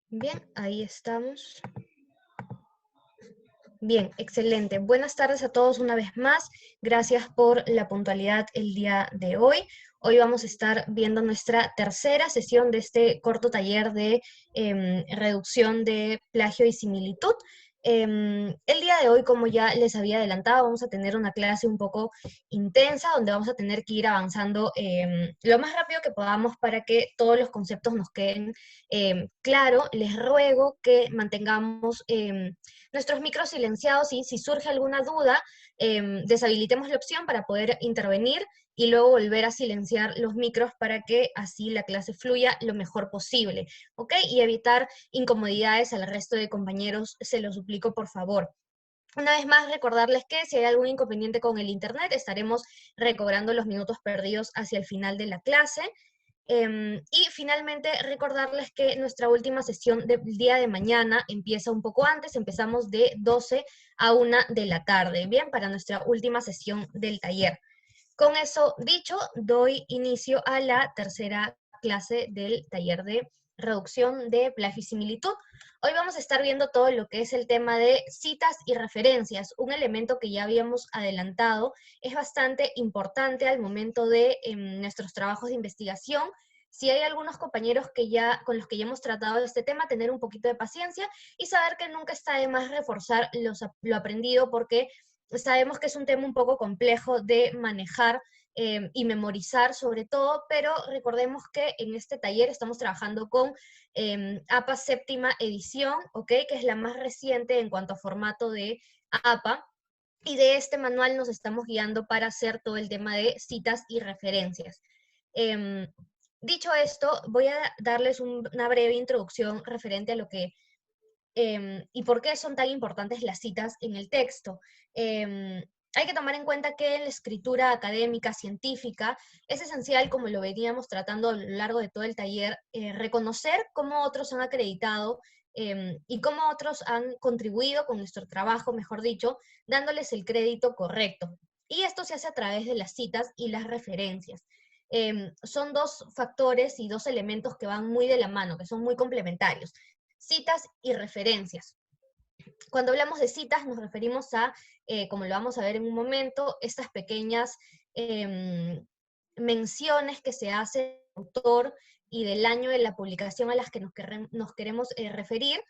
Bien, ahí estamos. Bien, excelente. Buenas tardes a todos una vez más. Gracias por la puntualidad el día de hoy. Hoy vamos a estar viendo nuestra tercera sesión de este corto taller de reducción de plagio y similitud. El día de hoy, como ya les había adelantado, vamos a tener una clase un poco intensa donde vamos a tener que ir avanzando lo más rápido que podamos para que todos los conceptos nos queden claros. Les ruego que mantengamos nuestros micros silenciados y si surge alguna duda, deshabilitemos la opción para poder intervenir y luego volver a silenciar los micros para que así la clase fluya lo mejor posible, ¿ok? Y evitar incomodidades al resto de compañeros, se lo suplico por favor. Una vez más, recordarles que si hay algún inconveniente con el internet, estaremos recobrando los minutos perdidos hacia el final de la clase. Y finalmente recordarles que nuestra última sesión del día de mañana empieza un poco antes, empezamos de 12 a 1 de la tarde, bien, para nuestra última sesión del taller. Con eso dicho, doy inicio a la tercera clase del taller de reducción de plagio y similitud. Hoy vamos a estar viendo todo lo que es el tema de citas y referencias, un elemento que ya habíamos adelantado, es bastante importante al momento de nuestros trabajos de investigación. Si hay algunos compañeros con los que ya hemos tratado este tema, tener un poquito de paciencia y saber que nunca está de más reforzar lo aprendido, porque sabemos que es un tema un poco complejo de manejar y memorizar sobre todo, pero recordemos que en este taller estamos trabajando con APA séptima edición, ¿ok? Que es la más reciente en cuanto a formato de APA, y de este manual nos estamos guiando para hacer todo el tema de citas y referencias. Dicho esto, voy a darles una breve introducción referente a lo que y por qué son tan importantes las citas en el texto. Hay que tomar en cuenta que en la escritura académica, científica, es esencial, como lo veníamos tratando a lo largo de todo el taller, reconocer cómo otros han acreditado y cómo otros han contribuido con nuestro trabajo, mejor dicho, dándoles el crédito correcto. Y esto se hace a través de las citas y las referencias. Son dos factores y dos elementos que van muy de la mano, que son muy complementarios. Citas y referencias. Cuando hablamos de citas nos referimos a, como lo vamos a ver en un momento, estas pequeñas menciones que se hace del autor y del año de la publicación a las que nos queremos referir.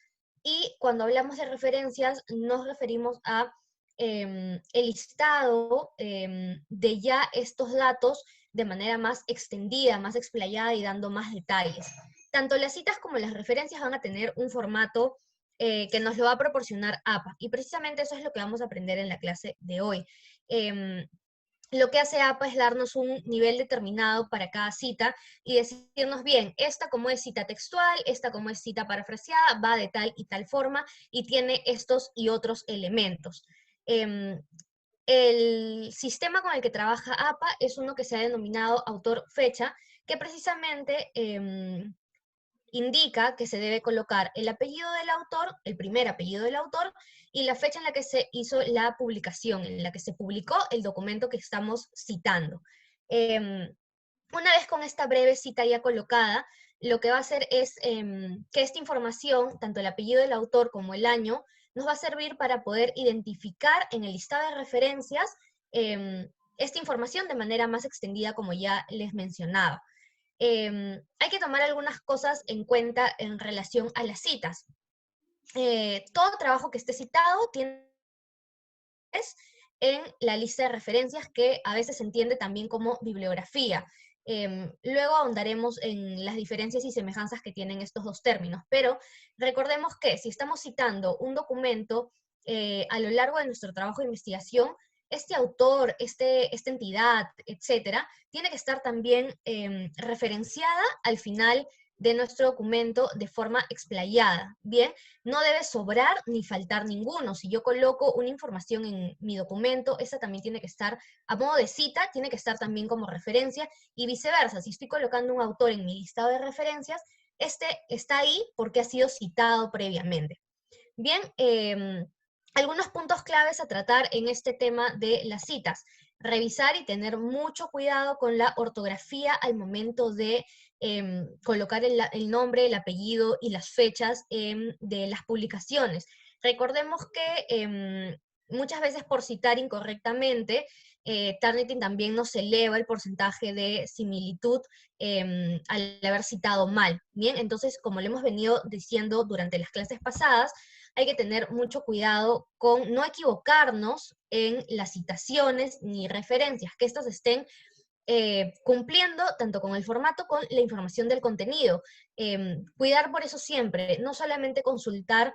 Y cuando hablamos de referencias nos referimos a el listado de ya estos datos de manera más extendida, más explayada y dando más detalles. Tanto las citas como las referencias van a tener un formato que nos lo va a proporcionar APA. Y precisamente eso es lo que vamos a aprender en la clase de hoy. Lo que hace APA es darnos un nivel determinado para cada cita y decirnos, bien, esta como es cita textual, esta como es cita parafraseada, va de tal y tal forma y tiene estos y otros elementos. El sistema con el que trabaja APA es uno que se ha denominado autor-fecha, que precisamente indica que se debe colocar el apellido del autor, el primer apellido del autor, y la fecha en la que se hizo la publicación, en la que se publicó el documento que estamos citando. Una vez con esta breve cita ya colocada, lo que va a hacer es que esta información, tanto el apellido del autor como el año, nos va a servir para poder identificar en el listado de referencias esta información de manera más extendida, como ya les mencionaba. Hay que tomar algunas cosas en cuenta en relación a las citas. Todo trabajo que esté citado tiene en la lista de referencias, que a veces se entiende también como bibliografía. Luego ahondaremos en las diferencias y semejanzas que tienen estos dos términos, pero recordemos que si estamos citando un documento a lo largo de nuestro trabajo de investigación, este autor, esta entidad, etcétera, tiene que estar también referenciada al final de nuestro documento de forma explayada, ¿bien? No debe sobrar ni faltar ninguno. Si yo coloco una información en mi documento, esa también tiene que estar a modo de cita, tiene que estar también como referencia, y viceversa. Si estoy colocando un autor en mi listado de referencias, este está ahí porque ha sido citado previamente. Bien, algunos puntos claves a tratar en este tema de las citas. revisar y tener mucho cuidado con la ortografía al momento de colocar el nombre, el apellido y las fechas de las publicaciones. Recordemos que muchas veces por citar incorrectamente, Turnitin también nos eleva el porcentaje de similitud al haber citado mal. Bien, entonces, como le hemos venido diciendo durante las clases pasadas, hay que tener mucho cuidado con no equivocarnos en las citaciones ni referencias, que estas estén cumpliendo tanto con el formato con la información del contenido. Cuidar por eso siempre, no solamente consultar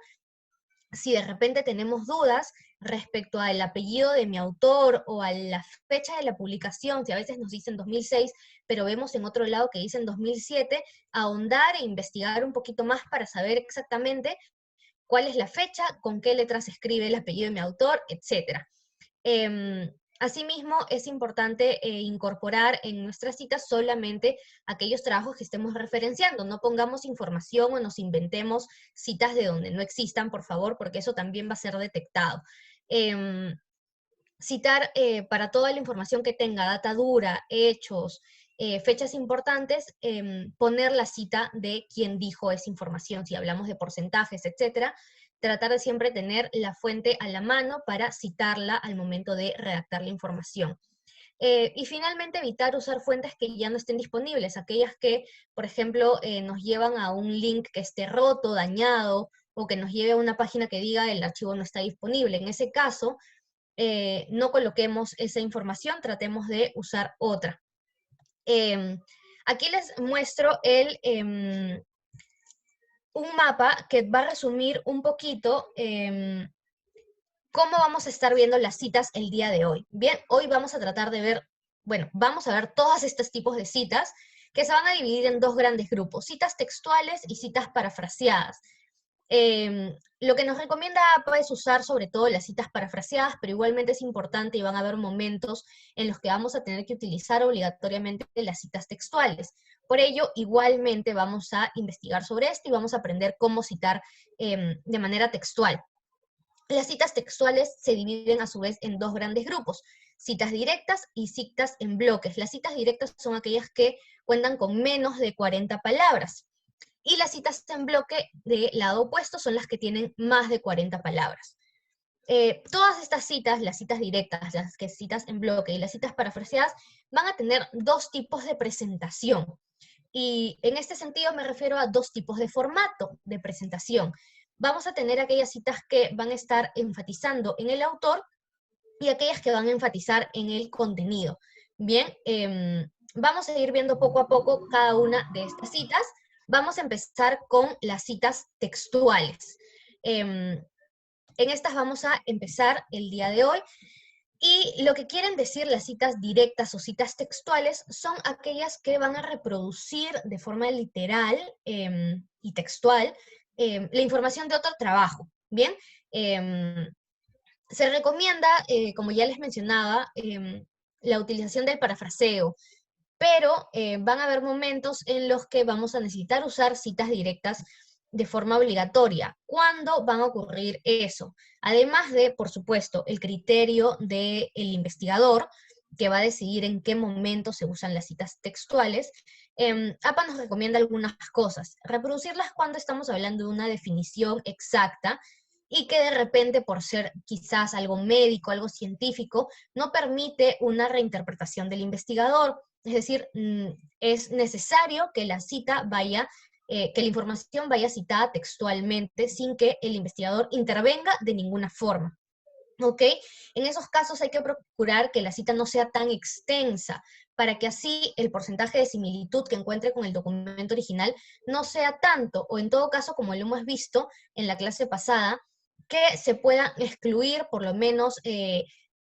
si de repente tenemos dudas respecto al apellido de mi autor o a la fecha de la publicación, si a veces nos dicen 2006, pero vemos en otro lado que dicen 2007, ahondar e investigar un poquito más para saber exactamente cuál es la fecha, con qué letras se escribe el apellido de mi autor, etc. Asimismo, es importante incorporar en nuestras citas solamente aquellos trabajos que estemos referenciando. No pongamos información o nos inventemos citas de donde no existan, por favor, porque eso también va a ser detectado. Citar para toda la información que tenga data dura, hechos, fechas importantes, poner la cita de quien dijo esa información, si hablamos de porcentajes, etcétera, tratar de siempre tener la fuente a la mano para citarla al momento de redactar la información. Y finalmente evitar usar fuentes que ya no estén disponibles, aquellas que, por ejemplo, nos llevan a un link que esté roto, dañado, o que nos lleve a una página que diga el archivo no está disponible. En ese caso, no coloquemos esa información, tratemos de usar otra. Aquí les muestro un mapa que va a resumir un poquito cómo vamos a estar viendo las citas el día de hoy. Bien, hoy vamos a tratar de ver, bueno, vamos a ver todos estos tipos de citas que se van a dividir en dos grandes grupos, citas textuales y citas parafraseadas. Lo que nos recomienda APA es usar sobre todo las citas parafraseadas, pero igualmente es importante y van a haber momentos en los que vamos a tener que utilizar obligatoriamente las citas textuales. Por ello, igualmente vamos a investigar sobre esto y vamos a aprender cómo citar de manera textual. Las citas textuales se dividen a su vez en dos grandes grupos, citas directas y citas en bloques. Las citas directas son aquellas que cuentan con menos de 40 palabras. Y las citas en bloque de lado opuesto son las que tienen más de 40 palabras. Todas estas citas, las citas directas, las que citas en bloque y las citas parafraseadas, van a tener dos tipos de presentación. Y en este sentido me refiero a dos tipos de formato de presentación. Vamos a tener aquellas citas que van a estar enfatizando en el autor y aquellas que van a enfatizar en el contenido. Bien, vamos a ir viendo poco a poco cada una de estas citas. Vamos a empezar con las citas textuales. En estas vamos a empezar el día de hoy. Y lo que quieren decir las citas directas o citas textuales son aquellas que van a reproducir de forma literal y textual la información de otro trabajo. Bien, se recomienda, como ya les mencionaba, la utilización del parafraseo, pero van a haber momentos en los que vamos a necesitar usar citas directas de forma obligatoria. ¿Cuándo van a ocurrir eso? Además de, por supuesto, el criterio del investigador, que va a decidir en qué momento se usan las citas textuales, APA nos recomienda algunas cosas. Reproducirlas cuando estamos hablando de una definición exacta y que de repente, por ser quizás algo médico, algo científico, no permite una reinterpretación del investigador. Es decir, es necesario que la cita vaya, que la información vaya citada textualmente sin que el investigador intervenga de ninguna forma. ¿Ok? En esos casos hay que procurar que la cita no sea tan extensa, para que así el porcentaje de similitud que encuentre con el documento original no sea tanto, o en todo caso, como lo hemos visto en la clase pasada, que se puedan excluir por lo menos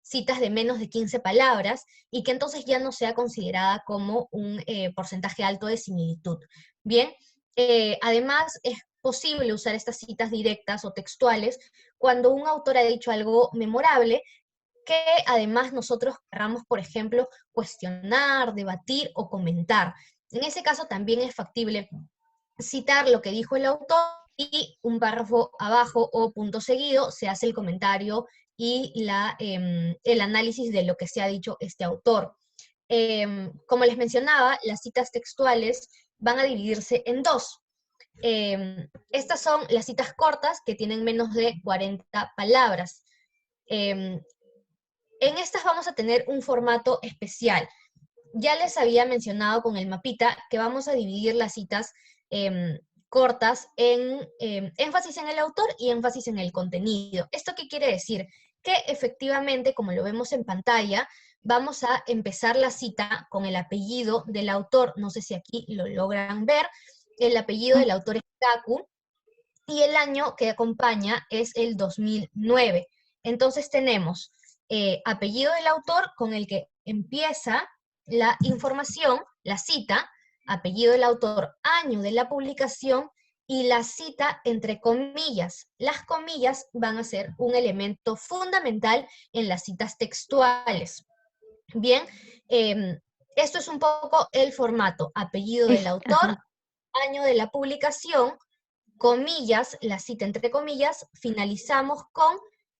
citas de menos de 15 palabras y que entonces ya no sea considerada como un porcentaje alto de similitud. Bien, además es posible usar estas citas directas o textuales cuando un autor ha dicho algo memorable que además nosotros querramos, por ejemplo, cuestionar, debatir o comentar. En ese caso también es factible citar lo que dijo el autor y un párrafo abajo o punto seguido se hace el comentario y el análisis de lo que se ha dicho este autor. Como les mencionaba, las citas textuales van a dividirse en dos. Estas son las citas cortas que tienen menos de 40 palabras. En estas vamos a tener un formato especial. Ya les había mencionado con el mapita que vamos a dividir las citas cortas en énfasis en el autor y énfasis en el contenido. ¿Esto qué quiere decir? Que efectivamente, como lo vemos en pantalla, vamos a empezar la cita con el apellido del autor. No sé si aquí lo logran ver. El apellido del autor es Kaku y el año que acompaña es el 2009. Entonces tenemos apellido del autor con el que empieza la información, la cita, apellido del autor, año de la publicación y la cita entre comillas. Las comillas van a ser un elemento fundamental en las citas textuales. Bien, esto es un poco el formato, apellido del autor, año de la publicación, comillas, la cita entre comillas, finalizamos con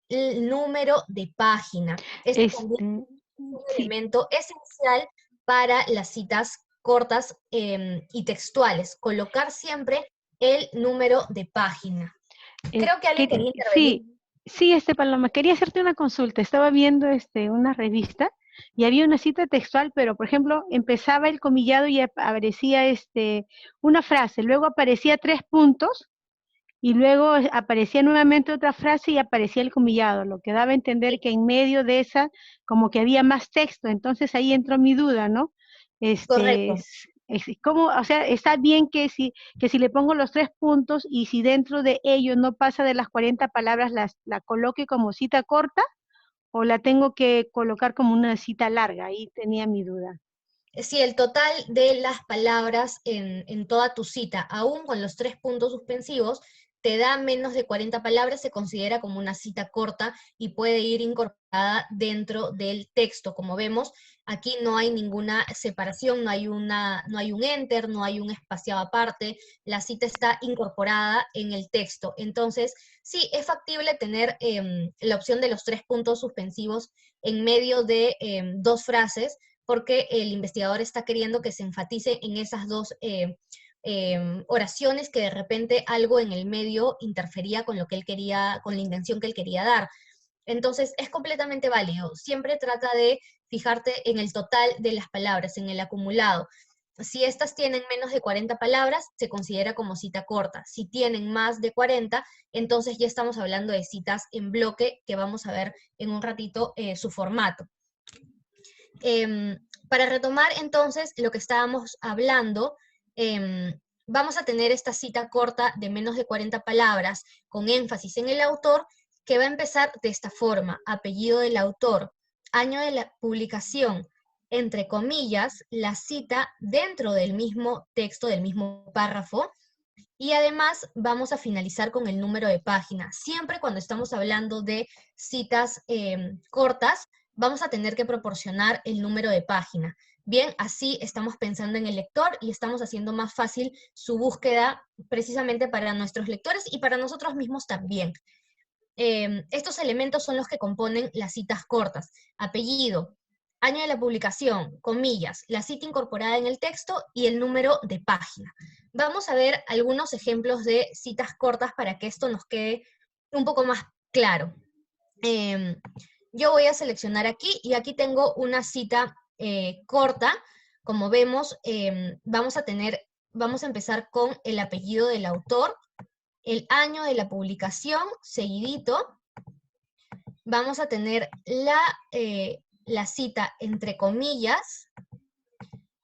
el número de página. Este también es un Sí. elemento esencial para las citas cortas y textuales, colocar siempre el número de página. Creo que alguien quería intervenir. Sí, Paloma, quería hacerte una consulta. Estaba viendo una revista y había una cita textual, pero por ejemplo, empezaba el comillado y aparecía una frase, luego aparecía 3 puntos y luego aparecía nuevamente otra frase y aparecía el comillado, lo que daba a entender que en medio de esa como que había más texto. Entonces ahí entró mi duda, ¿no? Correcto. ¿Cómo? O sea, está bien que si le pongo los 3 puntos y si dentro de ello no pasa de las 40 palabras, la coloque como cita corta o la tengo que colocar como una cita larga. Ahí tenía mi duda. Si el total de las palabras en toda tu cita, aún con los 3 puntos suspensivos, te da menos de 40 palabras, se considera como una cita corta y puede ir incorporada dentro del texto. Como vemos, aquí no hay ninguna separación, no hay un enter, no hay un espaciado aparte, la cita está incorporada en el texto. Entonces, sí, es factible tener la opción de los 3 puntos suspensivos en medio de 2 frases, porque el investigador está queriendo que se enfatice en esas dos oraciones que de repente algo en el medio interfería con lo que él quería, con la intención que él quería dar. Entonces, es completamente válido. Siempre trata de fijarte en el total de las palabras, en el acumulado. Si estas tienen menos de 40 palabras, se considera como cita corta. Si tienen más de 40, entonces ya estamos hablando de citas en bloque, que vamos a ver en un ratito su formato. Para retomar entonces lo que estábamos hablando, vamos a tener esta cita corta de menos de 40 palabras con énfasis en el autor, que va a empezar de esta forma: apellido del autor, año de la publicación, entre comillas, la cita dentro del mismo texto, del mismo párrafo, y además vamos a finalizar con el número de página. Siempre cuando estamos hablando de citas cortas, vamos a tener que proporcionar el número de página. Bien, así estamos pensando en el lector y estamos haciendo más fácil su búsqueda precisamente para nuestros lectores y para nosotros mismos también. Estos elementos son los que componen las citas cortas: apellido, año de la publicación, comillas, la cita incorporada en el texto y el número de página. Vamos a ver algunos ejemplos de citas cortas para que esto nos quede un poco más claro. Yo voy a seleccionar aquí y aquí tengo una cita corta. Como vemos, vamos a empezar con el apellido del autor, el año de la publicación, seguidito. Vamos a tener la cita entre comillas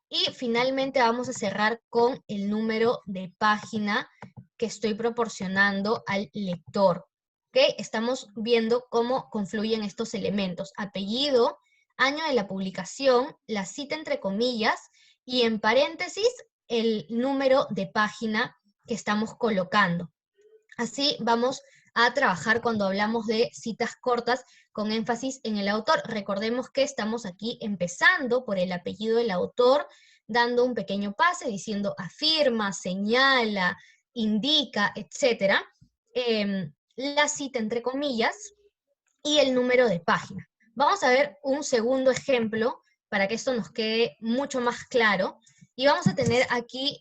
y finalmente vamos a cerrar con el número de página que estoy proporcionando al lector. ¿Okay? Estamos viendo cómo confluyen estos elementos: apellido, año de la publicación, la cita entre comillas y en paréntesis el número de página que estamos colocando. Así vamos a trabajar cuando hablamos de citas cortas con énfasis en el autor. Recordemos que estamos aquí empezando por el apellido del autor, dando un pequeño pase, diciendo afirma, señala, indica, etc. La cita entre comillas, y el número de página. Vamos a ver un segundo ejemplo para que esto nos quede mucho más claro. Y vamos a tener aquí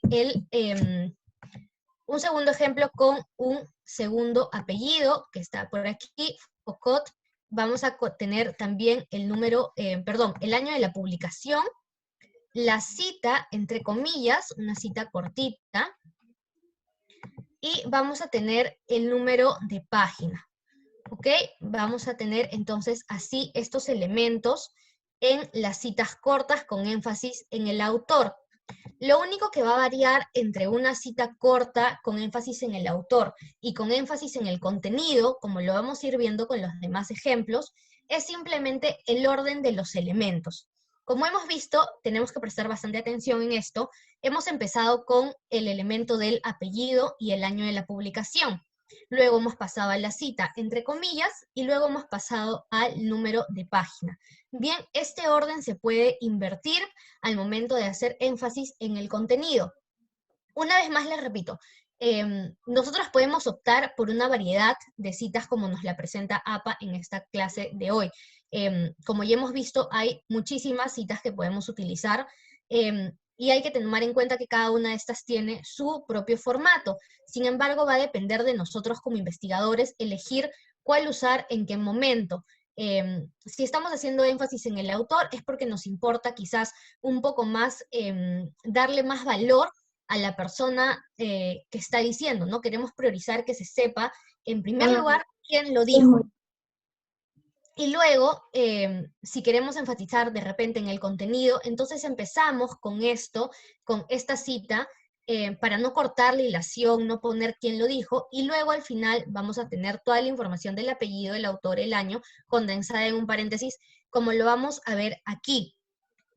un segundo ejemplo con un segundo apellido que está por aquí, Focot. Vamos a tener también el número, el año de la publicación, la cita, entre comillas, una cita cortita, y vamos a tener el número de página. ¿Ok? Vamos a tener entonces así estos elementos en las citas cortas con énfasis en el autor. Lo único que va a variar entre una cita corta con énfasis en el autor y con énfasis en el contenido, como lo vamos a ir viendo con los demás ejemplos, es simplemente el orden de los elementos. Como hemos visto, tenemos que prestar bastante atención en esto. Hemos empezado con el elemento del apellido y el año de la publicación. Luego hemos pasado a la cita, entre comillas, y luego hemos pasado al número de página. Bien, este orden se puede invertir al momento de hacer énfasis en el contenido. Una vez más les repito, nosotros podemos optar por una variedad de citas como nos la presenta APA en esta clase de hoy. Como ya hemos visto, hay muchísimas citas que podemos utilizar, y hay que tomar en cuenta que cada una de estas tiene su propio formato. Sin embargo, va a depender de nosotros como investigadores elegir cuál usar en qué momento. Si estamos haciendo énfasis en el autor es porque nos importa quizás un poco más darle más valor a la persona que está diciendo, ¿no? Queremos priorizar que se sepa, en primer lugar, quién lo dijo. Y luego, si queremos enfatizar de repente en el contenido, entonces empezamos con esto, con esta cita, para no cortar la hilación, no poner quién lo dijo, y luego al final vamos a tener toda la información del apellido, el autor, el año, condensada en un paréntesis, como lo vamos a ver aquí.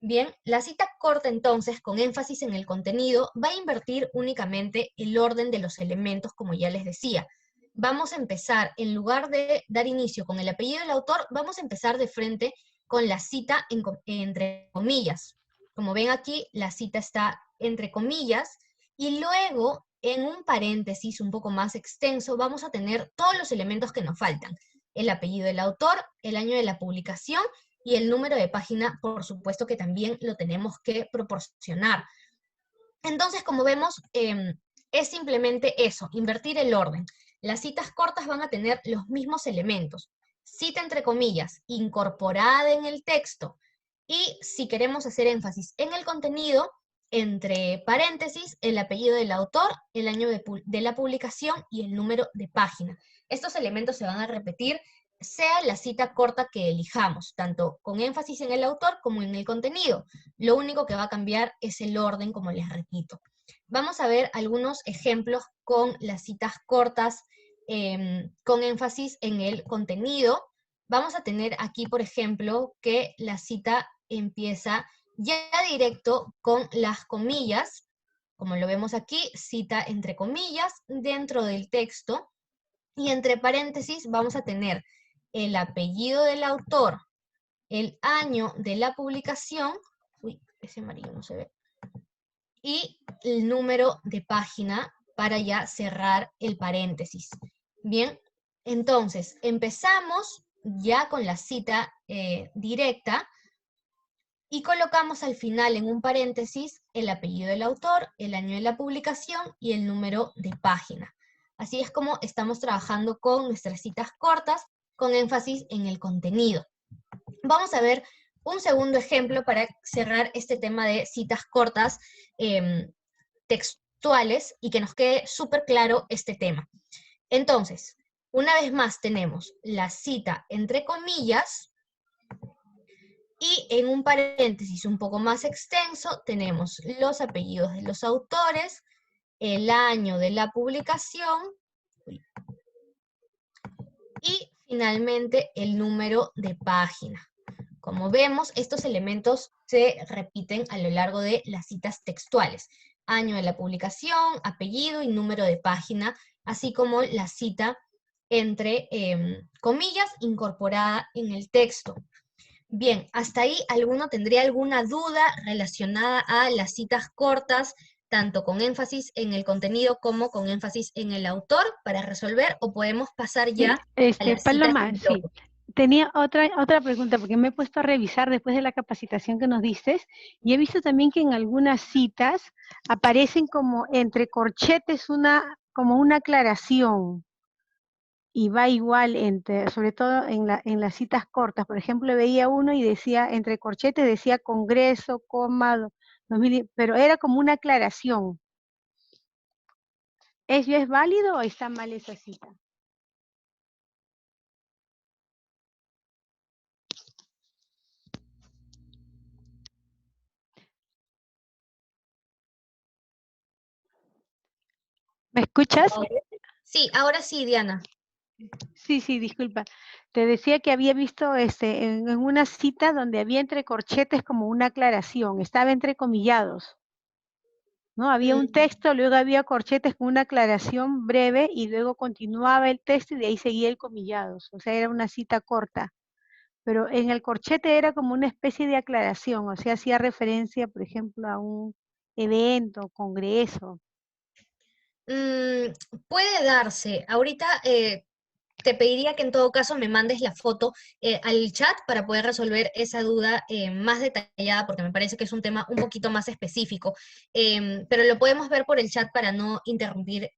Bien, la cita corta entonces, con énfasis en el contenido, va a invertir únicamente el orden de los elementos, como ya les decía. Vamos a empezar, en lugar de dar inicio con el apellido del autor, vamos a empezar de frente con la cita entre comillas. Como ven aquí, la cita está entre comillas, y luego, en un paréntesis un poco más extenso, vamos a tener todos los elementos que nos faltan. El apellido del autor, el año de la publicación, y el número de página, por supuesto que también lo tenemos que proporcionar. Entonces, como vemos, es simplemente eso, invertir el orden. Las citas cortas van a tener los mismos elementos. Cita entre comillas, incorporada en el texto. Y si queremos hacer énfasis en el contenido, entre paréntesis, el apellido del autor, el año de la publicación y el número de página. Estos elementos se van a repetir sea la cita corta que elijamos, tanto con énfasis en el autor como en el contenido. Lo único que va a cambiar es el orden, como les repito. Vamos a ver algunos ejemplos con las citas cortas con énfasis en el contenido. Vamos a tener aquí, por ejemplo, que la cita empieza ya directo con las comillas, como lo vemos aquí, cita entre comillas, dentro del texto, y entre paréntesis vamos a tener el apellido del autor, el año de la publicación, uy, ese amarillo no se ve, y el número de página para ya cerrar el paréntesis. Bien, entonces empezamos ya con la cita directa y colocamos al final en un paréntesis el apellido del autor, el año de la publicación y el número de página. Así es como estamos trabajando con nuestras citas cortas, con énfasis en el contenido. Vamos a ver un segundo ejemplo para cerrar este tema de citas cortas textuales y que nos quede súper claro este tema. Entonces, una vez más tenemos la cita entre comillas y en un paréntesis un poco más extenso tenemos los apellidos de los autores, el año de la publicación y finalmente el número de página. Como vemos, estos elementos se repiten a lo largo de las citas textuales. Año de la publicación, apellido y número de página, así como la cita entre comillas incorporada en el texto. Bien, hasta ahí, ¿alguno tendría alguna duda relacionada a las citas cortas, tanto con énfasis en el contenido como con énfasis en el autor para resolver, o podemos pasar ya a las citas Paloma, en sí. bloque? tenía otra pregunta, porque me he puesto a revisar después de la capacitación que nos diste, y he visto también que en algunas citas aparecen como entre corchetes como una aclaración, y va igual sobre todo en las citas cortas. Por ejemplo, veía uno y decía, entre corchetes decía Congreso, coma, 2000, pero era como una aclaración. ¿Es válido o está mal esa cita? ¿Me escuchas? Sí, ahora sí, Diana. Sí, disculpa. Te decía que había visto en una cita donde había entre corchetes como una aclaración, estaba entrecomillados, ¿no? Había un Mm, texto, luego había corchetes con una aclaración breve y luego continuaba el texto y de ahí seguía el comillados. O sea, era una cita corta. Pero en el corchete era como una especie de aclaración, o sea, hacía referencia, por ejemplo, a un evento, congreso. mm, puede darse. Ahorita te pediría que en todo caso me mandes la foto al chat para poder resolver esa duda más detallada, porque me parece que es un tema un poquito más específico. Pero lo podemos ver por el chat para no interrumpir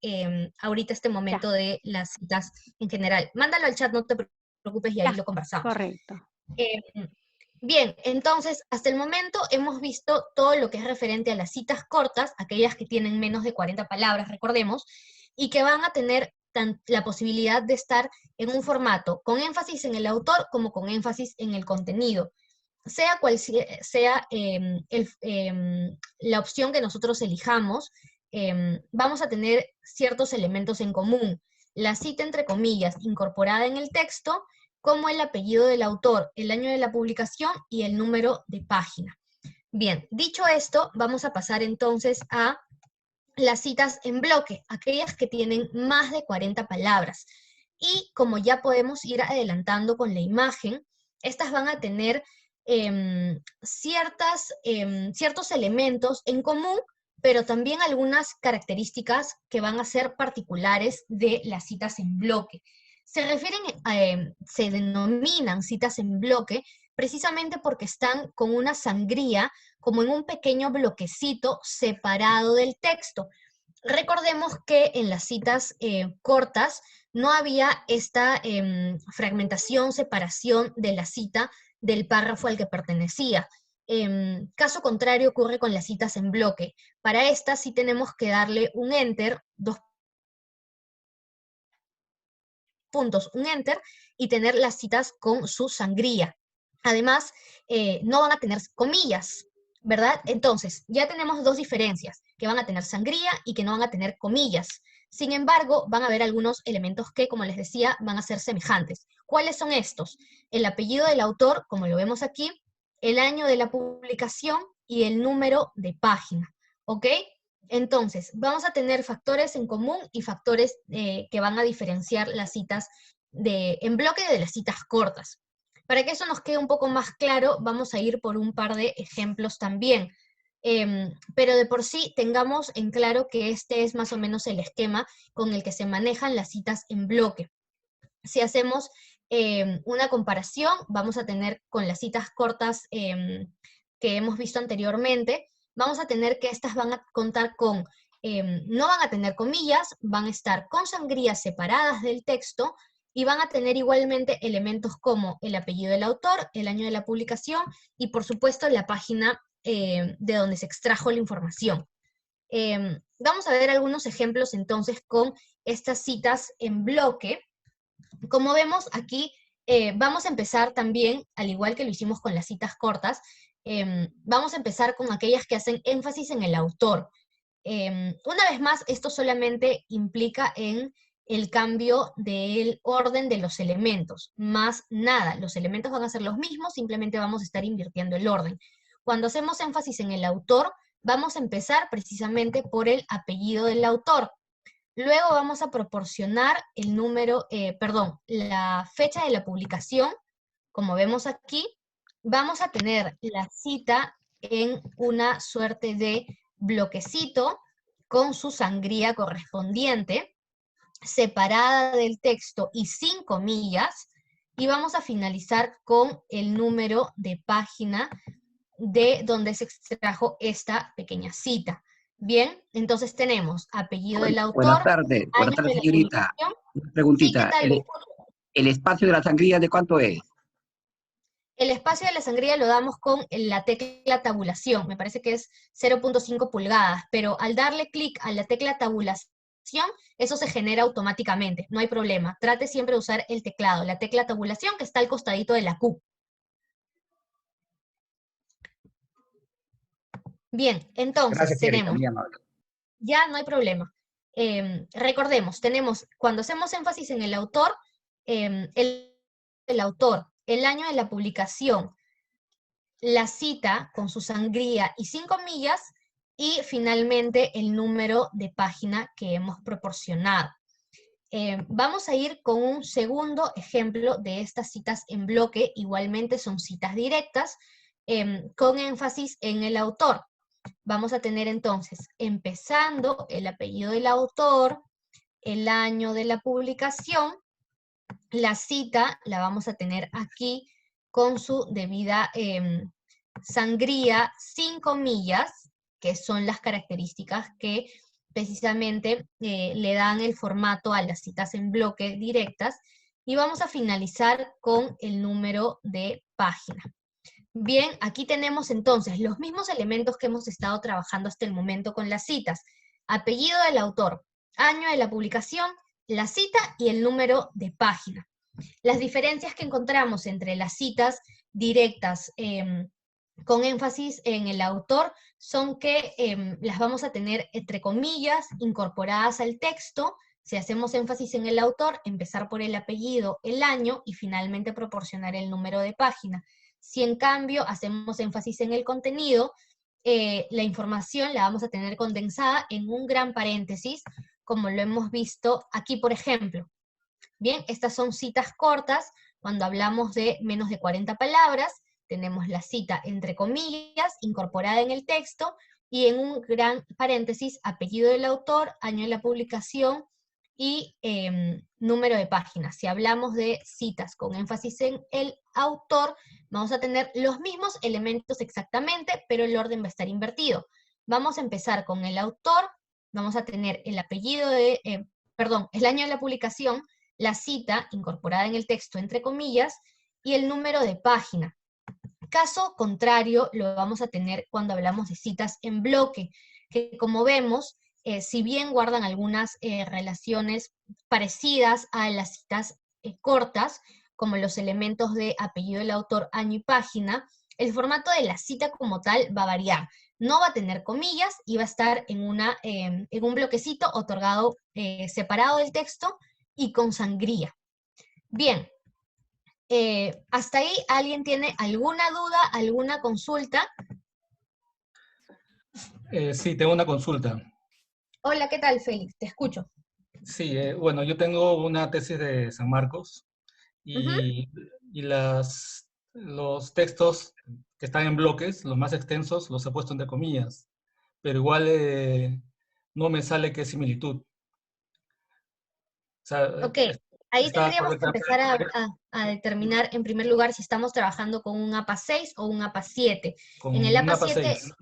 ahorita este Ya, momento de las citas en general. Mándalo al chat, no te preocupes, y ahí ya, lo conversamos. correcto. Em, Bien, entonces, hasta el momento hemos visto todo lo que es referente a las citas cortas, aquellas que tienen menos de 40 palabras, recordemos, y que van a tener la posibilidad de estar en un formato con énfasis en el autor como con énfasis en el contenido. Sea cual sea la opción que nosotros elijamos, vamos a tener ciertos elementos en común. La cita entre comillas incorporada en el texto, como el apellido del autor, el año de la publicación y el número de página. Bien, dicho esto, vamos a pasar entonces a las citas en bloque, aquellas que tienen más de 40 palabras. Y como ya podemos ir adelantando con la imagen, estas van a tener ciertos elementos en común, pero también algunas características que van a ser particulares de las citas en bloque. Se denominan citas en bloque precisamente porque están con una sangría como en un pequeño bloquecito separado del texto. Recordemos que en las citas cortas no había esta fragmentación, separación de la cita del párrafo al que pertenecía. Caso contrario ocurre con las citas en bloque. Para estas sí tenemos que darle un enter, dos puntos, un enter, y tener las citas con su sangría. Además, no van a tener comillas, ¿verdad? Entonces, ya tenemos dos diferencias, que van a tener sangría y que no van a tener comillas. Sin embargo, van a haber algunos elementos que, como les decía, van a ser semejantes. ¿Cuáles son estos? El apellido del autor, como lo vemos aquí, el año de la publicación y el número de página, ¿ok? Entonces, vamos a tener factores en común y factores que van a diferenciar las citas en bloque de las citas cortas. Para que eso nos quede un poco más claro, vamos a ir por un par de ejemplos también. Pero de por sí tengamos en claro que este es más o menos el esquema con el que se manejan las citas en bloque. Si hacemos una comparación, vamos a tener con las citas cortas que hemos visto anteriormente, vamos a tener que estas van a contar con, no van a tener comillas, van a estar con sangrías separadas del texto y van a tener igualmente elementos como el apellido del autor, el año de la publicación y por supuesto la página de donde se extrajo la información. Vamos a ver algunos ejemplos entonces con estas citas en bloque. Como vemos aquí, vamos a empezar también, al igual que lo hicimos con las citas cortas, vamos a empezar con aquellas que hacen énfasis en el autor. Una vez más, esto solamente implica en el cambio del orden de los elementos, más nada, los elementos van a ser los mismos, simplemente vamos a estar invirtiendo el orden. Cuando hacemos énfasis en el autor, vamos a empezar precisamente por el apellido del autor. Luego vamos a proporcionar el número, la fecha de la publicación. Como vemos aquí, vamos a tener la cita en una suerte de bloquecito con su sangría correspondiente, separada del texto y sin comillas. y vamos a finalizar con el número de página de donde se extrajo esta pequeña cita. Bien, entonces tenemos apellido del Buenas autor, tardes, año de la señorita. publicación. Una Sí, ¿qué preguntita. tal? ¿Me escucha? El espacio de la sangría de cuánto es? El espacio de la sangría lo damos con la tecla tabulación, me parece que es 0.5 pulgadas, pero al darle clic a la tecla tabulación, eso se genera automáticamente, no hay problema. Trate siempre de usar el teclado, la tecla tabulación que está al costadito de la Q. Bien, entonces Gracias, señorita, tenemos, muy amable. ya no hay problema. Recordemos, tenemos, cuando hacemos énfasis en el autor, el autor, el año de la publicación, la cita con su sangría y 5 millas, y finalmente el número de página que hemos proporcionado. Vamos a ir con un segundo ejemplo de estas citas en bloque, igualmente son citas directas, con énfasis en el autor. Vamos a tener entonces, empezando el apellido del autor, el año de la publicación, la cita la vamos a tener aquí con su debida sangría, 5 millas, que son las características que precisamente le dan el formato a las citas en bloque directas, y vamos a finalizar con el número de página. Bien, aquí tenemos entonces los mismos elementos que hemos estado trabajando hasta el momento con las citas. Apellido del autor, año de la publicación, la cita y el número de página. Las diferencias que encontramos entre las citas directas con énfasis en el autor son que las vamos a tener entre comillas incorporadas al texto. Si hacemos énfasis en el autor, empezar por el apellido, el año y finalmente proporcionar el número de página. Si en cambio hacemos énfasis en el contenido, la información la vamos a tener condensada en un gran paréntesis, como lo hemos visto aquí, por ejemplo. Bien, estas son citas cortas. Cuando hablamos de menos de 40 palabras, tenemos la cita entre comillas, incorporada en el texto, y en un gran paréntesis, apellido del autor, año de la publicación y número de página. Si hablamos de citas con énfasis en el autor, vamos a tener los mismos elementos exactamente, pero el orden va a estar invertido. Vamos a empezar con el autor, vamos a tener el apellido el año de la publicación, la cita incorporada en el texto entre comillas y el número de página. Caso contrario lo vamos a tener cuando hablamos de citas en bloque, que como vemos, si bien guardan algunas relaciones parecidas a las citas cortas, como los elementos de apellido del autor, año y página, el formato de la cita como tal va a variar. No va a tener comillas y va a estar en un bloquecito otorgado separado del texto y con sangría. Bien, hasta ahí, ¿alguien tiene alguna duda, alguna consulta? Sí, tengo una consulta. Hola, ¿qué tal, Félix? Te escucho. Sí, bueno, yo tengo una tesis de San Marcos y los textos que están en bloques, los más extensos, los he puesto entre comillas, pero igual no me sale qué similitud. O sea, Ok, ahí está tendríamos que correcta. empezar a determinar en primer lugar si estamos trabajando con un APA 6 o un APA 7. Con En el un APA APA 7, 6.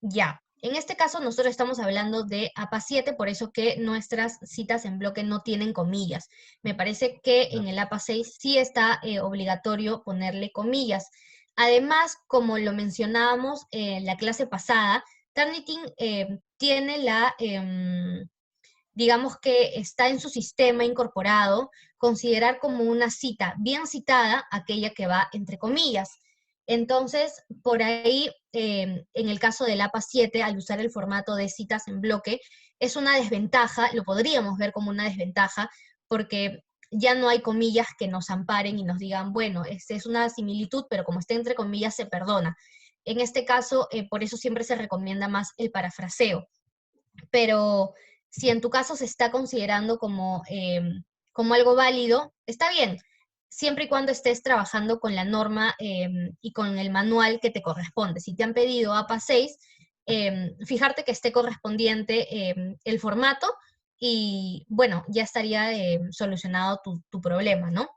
ya. En este caso nosotros estamos hablando de APA 7, por eso que nuestras citas en bloque no tienen comillas. Me parece que en el APA 6 sí está obligatorio ponerle comillas. Además, como lo mencionábamos en la clase pasada, Turnitin tiene digamos que está en su sistema incorporado, considerar como una cita bien citada aquella que va entre comillas. Entonces, por ahí, en el caso del APA 7, al usar el formato de citas en bloque, es una desventaja, lo podríamos ver como una desventaja, porque ya no hay comillas que nos amparen y nos digan, bueno, es una similitud, pero como está entre comillas se perdona. En este caso, por eso siempre se recomienda más el parafraseo. Pero si en tu caso se está considerando como algo válido, está bien, siempre y cuando estés trabajando con la norma y con el manual que te corresponde. Si te han pedido APA 6, fijarte que esté correspondiente el formato y bueno, ya estaría solucionado tu problema, ¿no?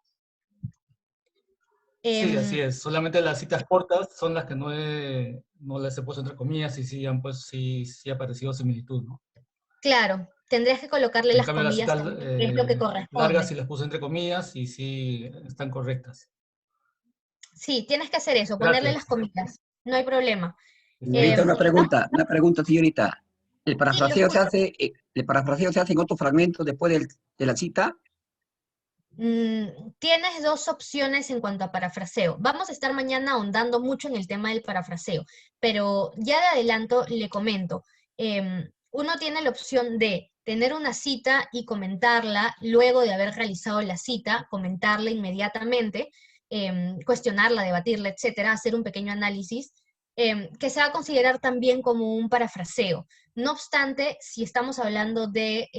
Sí, Em, así es. Solamente las citas cortas son las que no las he puesto entre comillas y sí ha aparecido similitud, ¿no? claro, tendrías que colocarle En las cambio, las comillas citas también, que es lo que largas corresponde. sí las puse entre comillas y sí están correctas. Sí, tienes que hacer eso, ponerle las Gracias. comillas, no hay problema. Señorita, una pregunta, señorita. Sí, lo escucho. El parafraseo se hace en otro fragmento después de la cita? Tienes dos opciones en cuanto a parafraseo. Vamos a estar mañana ahondando mucho en el tema del parafraseo, pero ya de adelanto le comento. Uno tiene la opción de tener una cita y comentarla luego de haber realizado la cita, comentarla inmediatamente, cuestionarla, debatirla, etcétera, hacer un pequeño análisis, que se va a considerar también como un parafraseo. No obstante, si estamos hablando de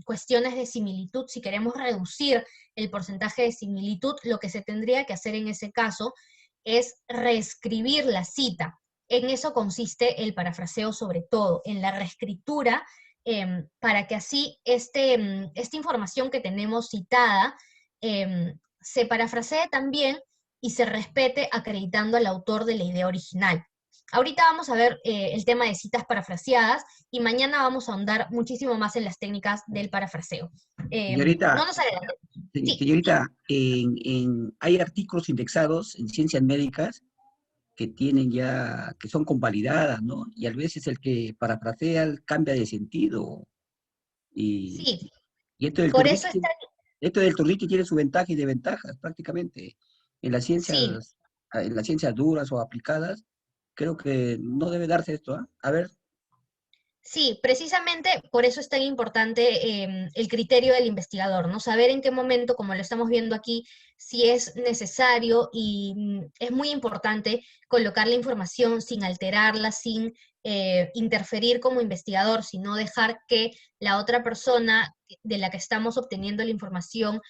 cuestiones de similitud, si queremos reducir el porcentaje de similitud, lo que se tendría que hacer en ese caso es reescribir la cita. En eso consiste el parafraseo sobre todo, en la reescritura, para que así esta información que tenemos citada se parafrasee también y se respete acreditando al autor de la idea original. Ahorita vamos a ver el tema de citas parafraseadas y mañana vamos a ahondar muchísimo más en las técnicas del parafraseo. No Señorita, nos adelantemos. Sí, señorita, hay artículos indexados en ciencias médicas que tienen ya, que son convalidadas, ¿no? Y a veces el que parafrasea cambia de sentido. Y, sí, y esto del por eso Turnitin, está, esto del Turnitin tiene su ventaja y desventajas prácticamente. En las sí, ciencias, en las ciencias duras o aplicadas, creo que no debe darse esto, ¿ah? A ver, sí, precisamente por eso es tan importante el criterio del investigador, ¿no? Saber en qué momento, como lo estamos viendo aquí, si es necesario y es muy importante colocar la información sin alterarla, sin interferir como investigador, sino dejar que la otra persona de la que estamos obteniendo la información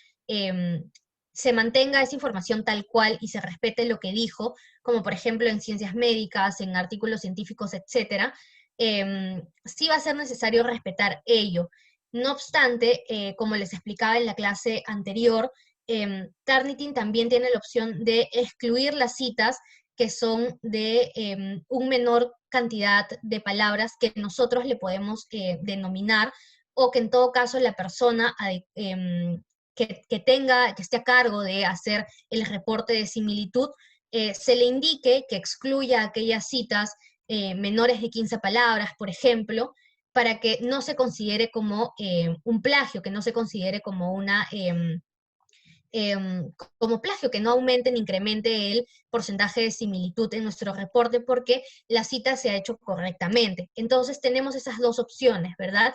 se mantenga esa información tal cual y se respete lo que dijo, como por ejemplo en ciencias médicas, en artículos científicos, etcétera. Sí va a ser necesario respetar ello. No obstante, como les explicaba en la clase anterior, Turnitin también tiene la opción de excluir las citas que son de un menor cantidad de palabras que nosotros le podemos denominar o que en todo caso la persona que esté a cargo de hacer el reporte de similitud se le indique que excluya aquellas citas menores de 15 palabras, por ejemplo, para que no se considere como un plagio, que no se considere como como plagio, que no aumente ni incremente el porcentaje de similitud en nuestro reporte porque la cita se ha hecho correctamente. Entonces tenemos esas dos opciones, ¿verdad?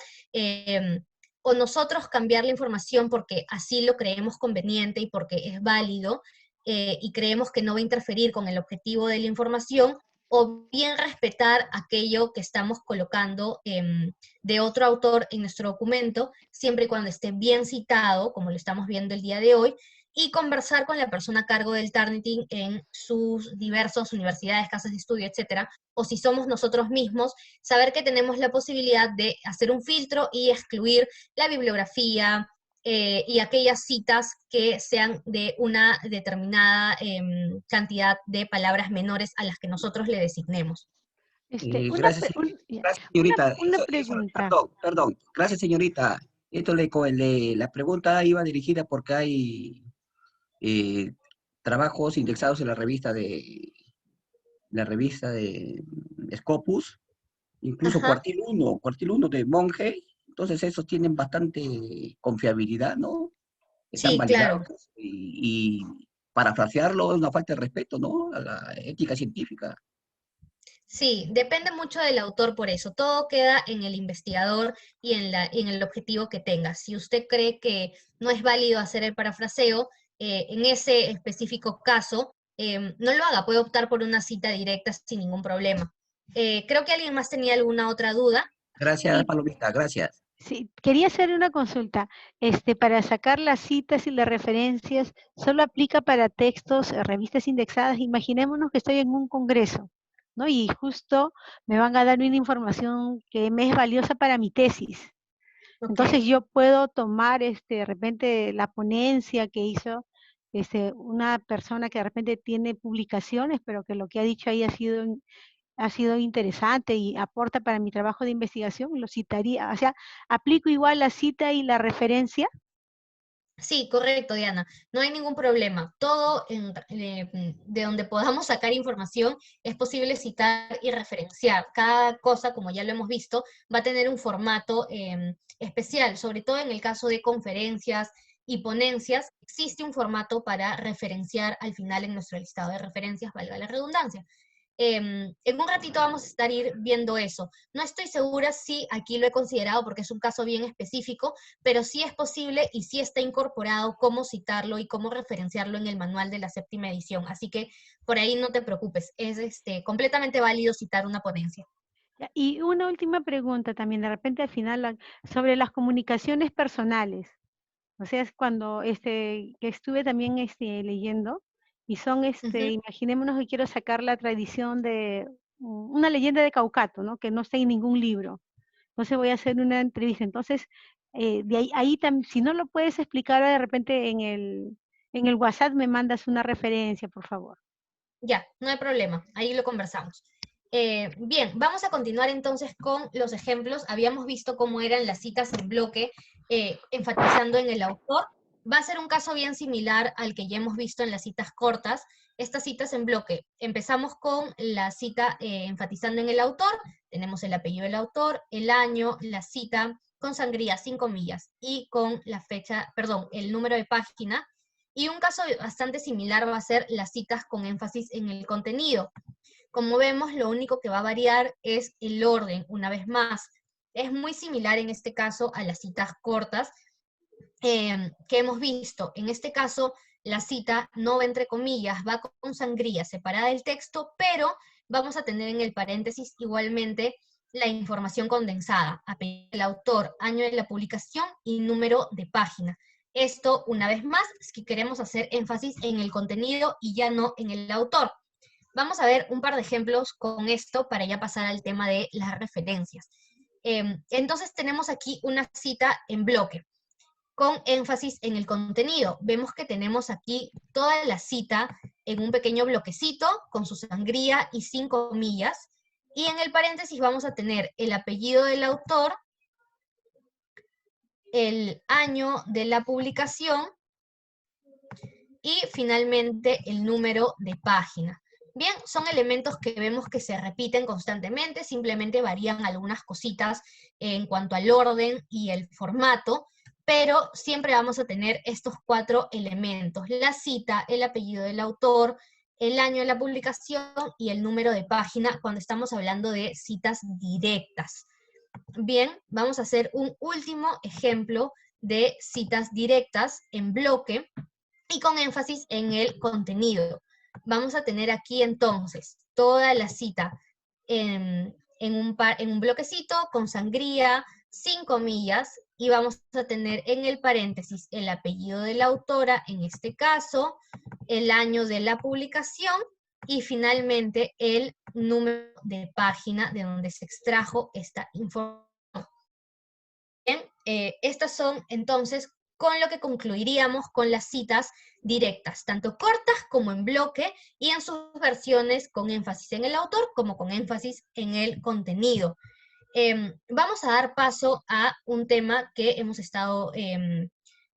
O nosotros cambiar la información porque así lo creemos conveniente y porque es válido y creemos que no va a interferir con el objetivo de la información, o bien respetar aquello que estamos colocando de otro autor en nuestro documento, siempre y cuando esté bien citado, como lo estamos viendo el día de hoy, y conversar con la persona a cargo del Turnitin en sus diversas universidades, casas de estudio, etcétera, o si somos nosotros mismos, saber que tenemos la posibilidad de hacer un filtro y excluir la bibliografía y aquellas citas que sean de una determinada cantidad de palabras menores a las que nosotros le designemos. gracias, gracias, señorita. Una pregunta. Perdón, gracias, señorita. La pregunta iba dirigida porque hay eh, trabajos indexados en la revista de Scopus, incluso Ajá, cuartil uno de Monge, entonces esos tienen bastante confiabilidad, ¿no? Están sí, validados claro. y parafrasearlo es una falta de respeto, ¿no? A la ética científica. Sí, depende mucho del autor por eso. Todo queda en el investigador y en el objetivo que tenga. Si usted cree que no es válido hacer el parafraseo, en ese específico caso, no lo haga. Puede optar por una cita directa sin ningún problema. Creo que alguien más tenía alguna otra duda. Gracias, Sí, Palomita, gracias. sí, quería hacer una consulta. Para sacar las citas y las referencias, ¿solo aplica para textos, revistas indexadas? Imaginémonos que estoy en un congreso, ¿no? Y justo me van a dar una información que me es valiosa para mi tesis. Ok. Entonces yo puedo tomar de repente la ponencia que hizo una persona que de repente tiene publicaciones, pero que lo que ha dicho ahí ha sido interesante y aporta para mi trabajo de investigación, lo citaría, o sea, aplico igual la cita y la referencia. Sí, correcto, Diana. No hay ningún problema. Todo de donde podamos sacar información es posible citar y referenciar. Cada cosa, como ya lo hemos visto, va a tener un formato especial, sobre todo en el caso de conferencias y ponencias. Existe un formato para referenciar al final en nuestro listado de referencias, valga la redundancia. En un ratito vamos a estar viendo eso. No estoy segura si aquí lo he considerado porque es un caso bien específico, pero sí es posible y sí está incorporado cómo citarlo y cómo referenciarlo en el manual de la 7ª edición. Así que por ahí no te preocupes, es completamente válido citar una ponencia. Ya, y una última pregunta también, de repente al final, sobre las comunicaciones personales. O sea, es cuando que estuve también leyendo, y son, imaginémonos que quiero sacar la tradición de una leyenda de Caucato, ¿no? Que no está en ningún libro. Entonces voy a hacer una entrevista. Entonces, de ahí si no lo puedes explicar de repente en el WhatsApp, me mandas una referencia, por favor. Ya, no hay problema, ahí lo conversamos. Bien, vamos a continuar entonces con los ejemplos. Habíamos visto cómo eran las citas en bloque, enfatizando en el autor. Va a ser un caso bien similar al que ya hemos visto en las citas cortas. Estas citas en bloque, empezamos con la cita enfatizando en el autor, tenemos el apellido del autor, el año, la cita, con sangría, 5 millas, y con la fecha, perdón, el número de página. Y un caso bastante similar va a ser las citas con énfasis en el contenido. Como vemos, lo único que va a variar es el orden, una vez más. Es muy similar en este caso a las citas cortas que hemos visto. En este caso, la cita no va entre comillas, va con sangría separada del texto, pero vamos a tener en el paréntesis igualmente la información condensada, apellido del autor, año de la publicación y número de página. Esto, una vez más, es que queremos hacer énfasis en el contenido y ya no en el autor. Vamos a ver un par de ejemplos con esto para ya pasar al tema de las referencias. Entonces tenemos aquí una cita en bloque con énfasis en el contenido. Vemos que tenemos aquí toda la cita en un pequeño bloquecito con su sangría y 5 millas. Y en el paréntesis vamos a tener el apellido del autor, el año de la publicación y finalmente el número de página. Bien, son elementos que vemos que se repiten constantemente, simplemente varían algunas cositas en cuanto al orden y el formato, pero siempre vamos a tener estos 4 elementos: la cita, el apellido del autor, el año de la publicación y el número de página cuando estamos hablando de citas directas. Bien, vamos a hacer un último ejemplo de citas directas en bloque y con énfasis en el contenido. Vamos a tener aquí entonces toda la cita en un bloquecito con sangría, 5 millas, y vamos a tener en el paréntesis el apellido de la autora, en este caso, el año de la publicación y finalmente el número de página de donde se extrajo esta información. Bien, estas son entonces con lo que concluiríamos con las citas directas, tanto cortas como en bloque, y en sus versiones con énfasis en el autor como con énfasis en el contenido. Vamos a dar paso a un tema que hemos estado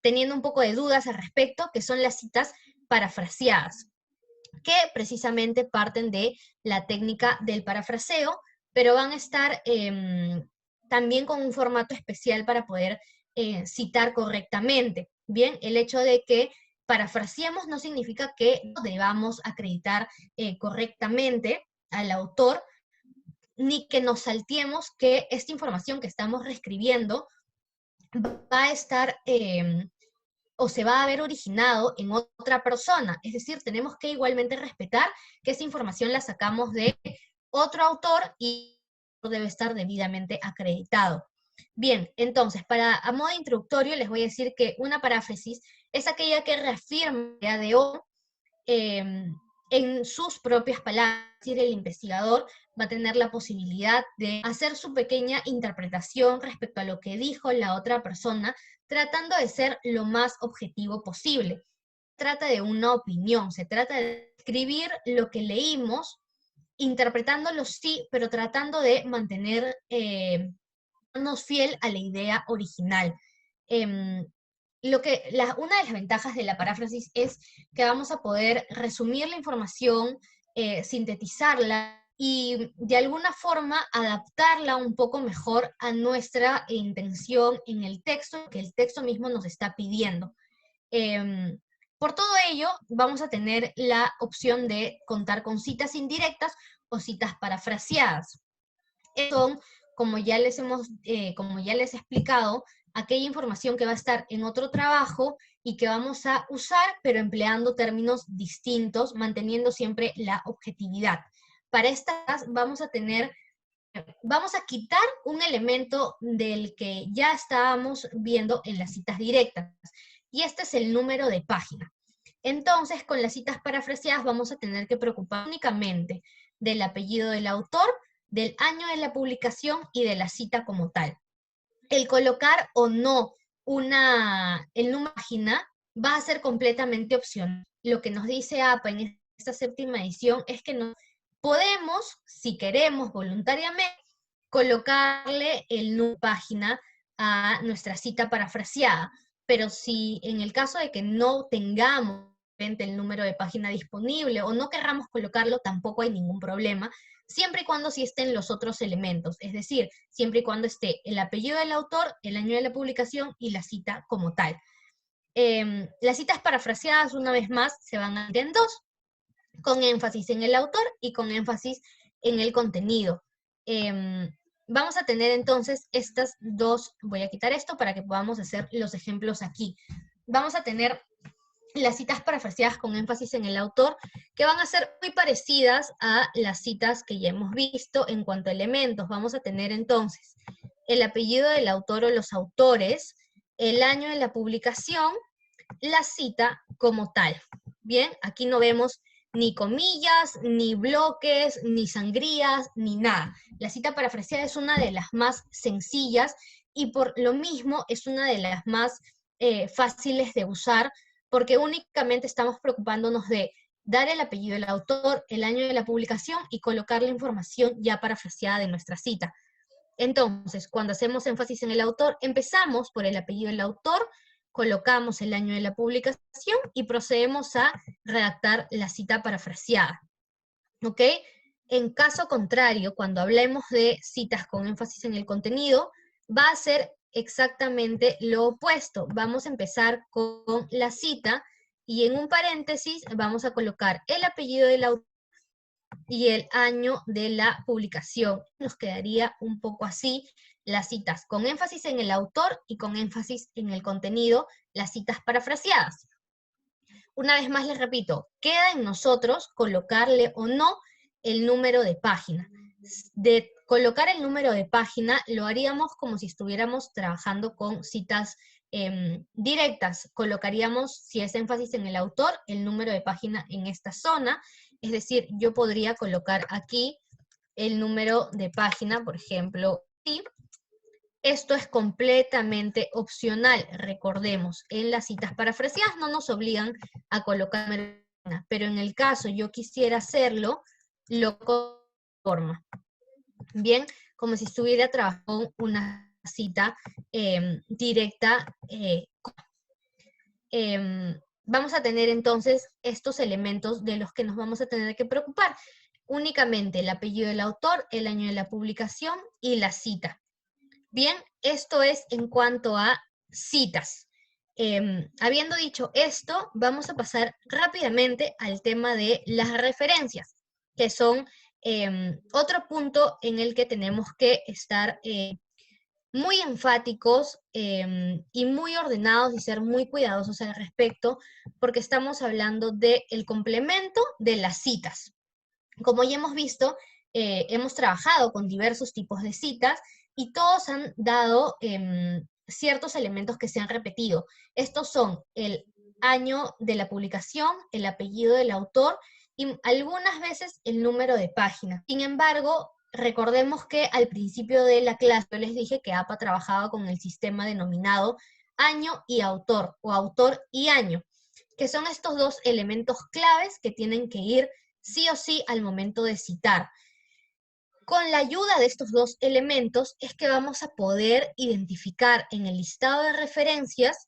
teniendo un poco de dudas al respecto, que son las citas parafraseadas, que precisamente parten de la técnica del parafraseo, pero van a estar también con un formato especial para poder citar correctamente. Bien, el hecho de que parafraseemos no significa que no debamos acreditar correctamente al autor, ni que nos salteemos que esta información que estamos reescribiendo va a estar o se va a haber originado en otra persona. Es decir, tenemos que igualmente respetar que esa información la sacamos de otro autor y debe estar debidamente acreditado. Bien, entonces, a modo introductorio les voy a decir que una paráfrasis es aquella que reafirma la idea de O en sus propias palabras. Es decir, el investigador va a tener la posibilidad de hacer su pequeña interpretación respecto a lo que dijo la otra persona, tratando de ser lo más objetivo posible. trata de una opinión, se trata de escribir lo que leímos, interpretándolo sí, pero tratando de mantenernos fiel a la idea original. Una de las ventajas de la paráfrasis es que vamos a poder resumir la información, sintetizarla y de alguna forma adaptarla un poco mejor a nuestra intención en el texto, que el texto mismo nos está pidiendo. Por todo ello, vamos a tener la opción de contar con citas indirectas o citas parafraseadas. Son, como ya les he explicado, aquella información que va a estar en otro trabajo y que vamos a usar, pero empleando términos distintos, manteniendo siempre la objetividad. Para estas vamos a quitar un elemento del que ya estábamos viendo en las citas directas, y este es el número de página. Entonces, con las citas parafraseadas vamos a tener que preocupar únicamente del apellido del autor, del año de la publicación y de la cita como tal. El colocar o no el número de página va a ser completamente opcional. Lo que nos dice APA en esta 7ª edición es que no podemos, si queremos voluntariamente, colocarle el número de página a nuestra cita parafraseada, pero si en el caso de que no tengamos el número de página disponible o no querramos colocarlo, tampoco hay ningún problema, siempre y cuando sí estén los otros elementos, es decir, siempre y cuando esté el apellido del autor, el año de la publicación y la cita como tal. Las citas parafraseadas, una vez más, se van a dividir en dos, con énfasis en el autor y con énfasis en el contenido. Vamos a tener entonces estas dos, voy a quitar esto para que podamos hacer los ejemplos aquí. Vamos a tener las citas parafraseadas con énfasis en el autor, que van a ser muy parecidas a las citas que ya hemos visto en cuanto a elementos. Vamos a tener entonces el apellido del autor o los autores, el año de la publicación, la cita como tal. Bien, aquí no vemos ni comillas, ni bloques, ni sangrías, ni nada. La cita parafraseada es una de las más sencillas y por lo mismo es una de las más fáciles de usar, porque únicamente estamos preocupándonos de dar el apellido del autor, el año de la publicación y colocar la información ya parafraseada de nuestra cita. Entonces, cuando hacemos énfasis en el autor, empezamos por el apellido del autor, colocamos el año de la publicación y procedemos a redactar la cita parafraseada. ¿Ok? En caso contrario, cuando hablemos de citas con énfasis en el contenido, va a ser exactamente lo opuesto. Vamos a empezar con la cita y en un paréntesis vamos a colocar el apellido del autor y el año de la publicación. Nos quedaría un poco así las citas con énfasis en el autor y con énfasis en el contenido, las citas parafraseadas. Una vez más les repito, queda en nosotros colocarle o no el número de página. De colocar el número de página lo haríamos como si estuviéramos trabajando con citas directas. Colocaríamos, si es énfasis en el autor, el número de página en esta zona. Es decir, yo podría colocar aquí el número de página, por ejemplo, aquí. Esto es completamente opcional, recordemos, en las citas parafraseadas no nos obligan a colocar una, pero en el caso yo quisiera hacerlo, lo forma. Bien, como si estuviera trabajando una cita directa. Vamos a tener entonces estos elementos de los que nos vamos a tener que preocupar. Únicamente el apellido del autor, el año de la publicación y la cita. Bien, esto es en cuanto a citas. Habiendo dicho esto, vamos a pasar rápidamente al tema de las referencias, que son otro punto en el que tenemos que estar muy enfáticos y muy ordenados y ser muy cuidadosos al respecto, porque estamos hablando del complemento de las citas. Como ya hemos visto, hemos trabajado con diversos tipos de citas, y todos han dado ciertos elementos que se han repetido. Estos son el año de la publicación, el apellido del autor y algunas veces el número de página. Sin embargo, recordemos que al principio de la clase yo les dije que APA trabajaba con el sistema denominado año y autor, o autor y año, que son estos dos elementos claves que tienen que ir sí o sí al momento de citar. Con la ayuda de estos dos elementos es que vamos a poder identificar en el listado de referencias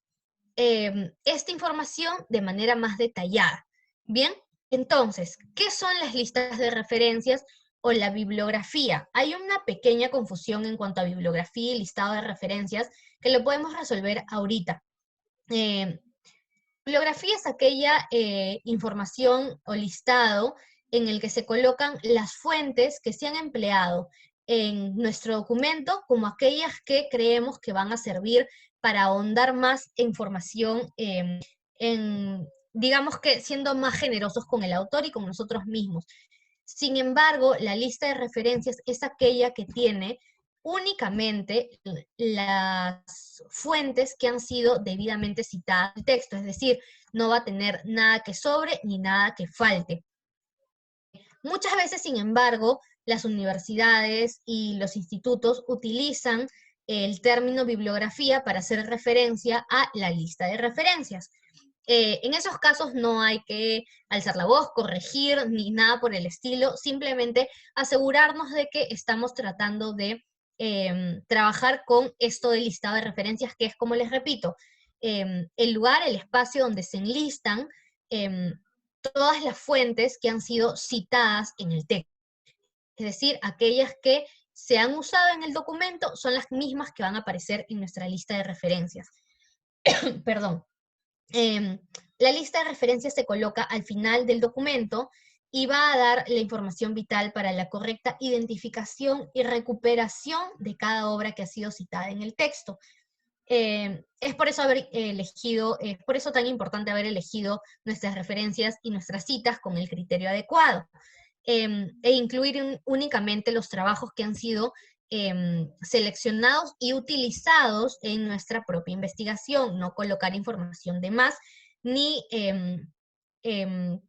esta información de manera más detallada. Bien, entonces, ¿qué son las listas de referencias o la bibliografía? Hay una pequeña confusión en cuanto a bibliografía y listado de referencias que lo podemos resolver ahorita. Bibliografía es aquella información o listado en el que se colocan las fuentes que se han empleado en nuestro documento como aquellas que creemos que van a servir para ahondar más información, digamos que siendo más generosos con el autor y con nosotros mismos. Sin embargo, la lista de referencias es aquella que tiene únicamente las fuentes que han sido debidamente citadas en el texto, es decir, no va a tener nada que sobre ni nada que falte. Muchas veces, sin embargo, las universidades y los institutos utilizan el término bibliografía para hacer referencia a la lista de referencias. En esos casos no hay que alzar la voz, corregir, ni nada por el estilo, simplemente asegurarnos de que estamos tratando de trabajar con esto del listado de referencias, que es, como les repito, el lugar, el espacio donde se enlistan todas las fuentes que han sido citadas en el texto. Es decir, aquellas que se han usado en el documento son las mismas que van a aparecer en nuestra lista de referencias. Perdón. La lista de referencias se coloca al final del documento y va a dar la información vital para la correcta identificación y recuperación de cada obra que ha sido citada en el texto. Es por eso por eso tan importante haber elegido nuestras referencias y nuestras citas con el criterio adecuado, e incluir únicamente los trabajos que han sido seleccionados y utilizados en nuestra propia investigación, no colocar información de más, ni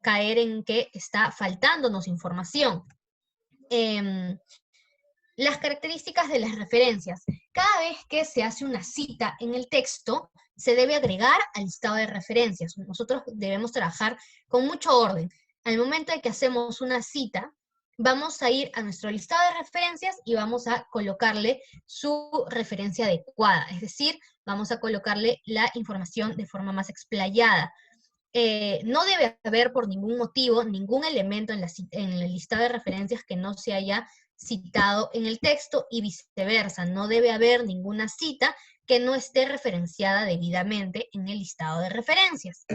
caer en que está faltándonos información. Las características de las referencias. Cada vez que se hace una cita en el texto, se debe agregar al listado de referencias. Nosotros debemos trabajar con mucho orden. Al momento de que hacemos una cita, vamos a ir a nuestro listado de referencias y vamos a colocarle su referencia adecuada. Es decir, vamos a colocarle la información de forma más explayada. No debe haber por ningún motivo ningún elemento en el listado de referencias que no se haya citado en el texto y viceversa. No debe haber ninguna cita que no esté referenciada debidamente en el listado de referencias.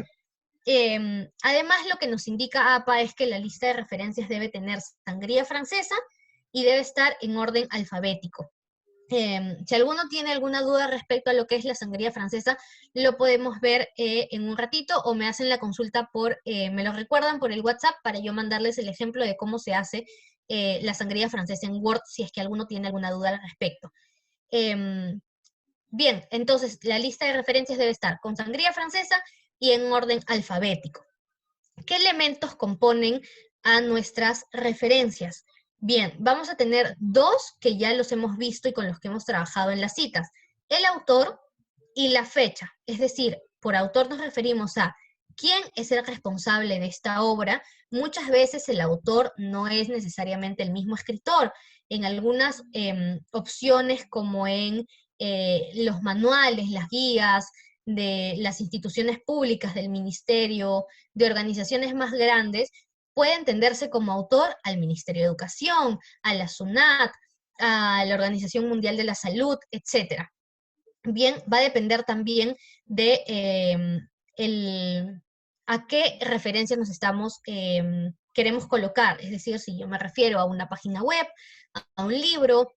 Además, lo que nos indica APA es que la lista de referencias debe tener sangría francesa y debe estar en orden alfabético. Si alguno tiene alguna duda respecto a lo que es la sangría francesa, lo podemos ver en un ratito, o me hacen la consulta me lo recuerdan por el WhatsApp para yo mandarles el ejemplo de cómo se hace la sangría francesa en Word, si es que alguno tiene alguna duda al respecto. Bien, entonces la lista de referencias debe estar con sangría francesa y en orden alfabético. ¿Qué elementos componen a nuestras referencias? Bien, vamos a tener dos que ya los hemos visto y con los que hemos trabajado en las citas. El autor y la fecha. Es decir, por autor nos referimos a quién es el responsable de esta obra. Muchas veces el autor no es necesariamente el mismo escritor. En algunas opciones, como en los manuales, las guías de las instituciones públicas, del ministerio, de organizaciones más grandes, puede entenderse como autor al Ministerio de Educación, a la SUNAT, a la Organización Mundial de la Salud, etc. Bien, va a depender también de a qué referencia queremos colocar. Es decir, si yo me refiero a una página web, a un libro,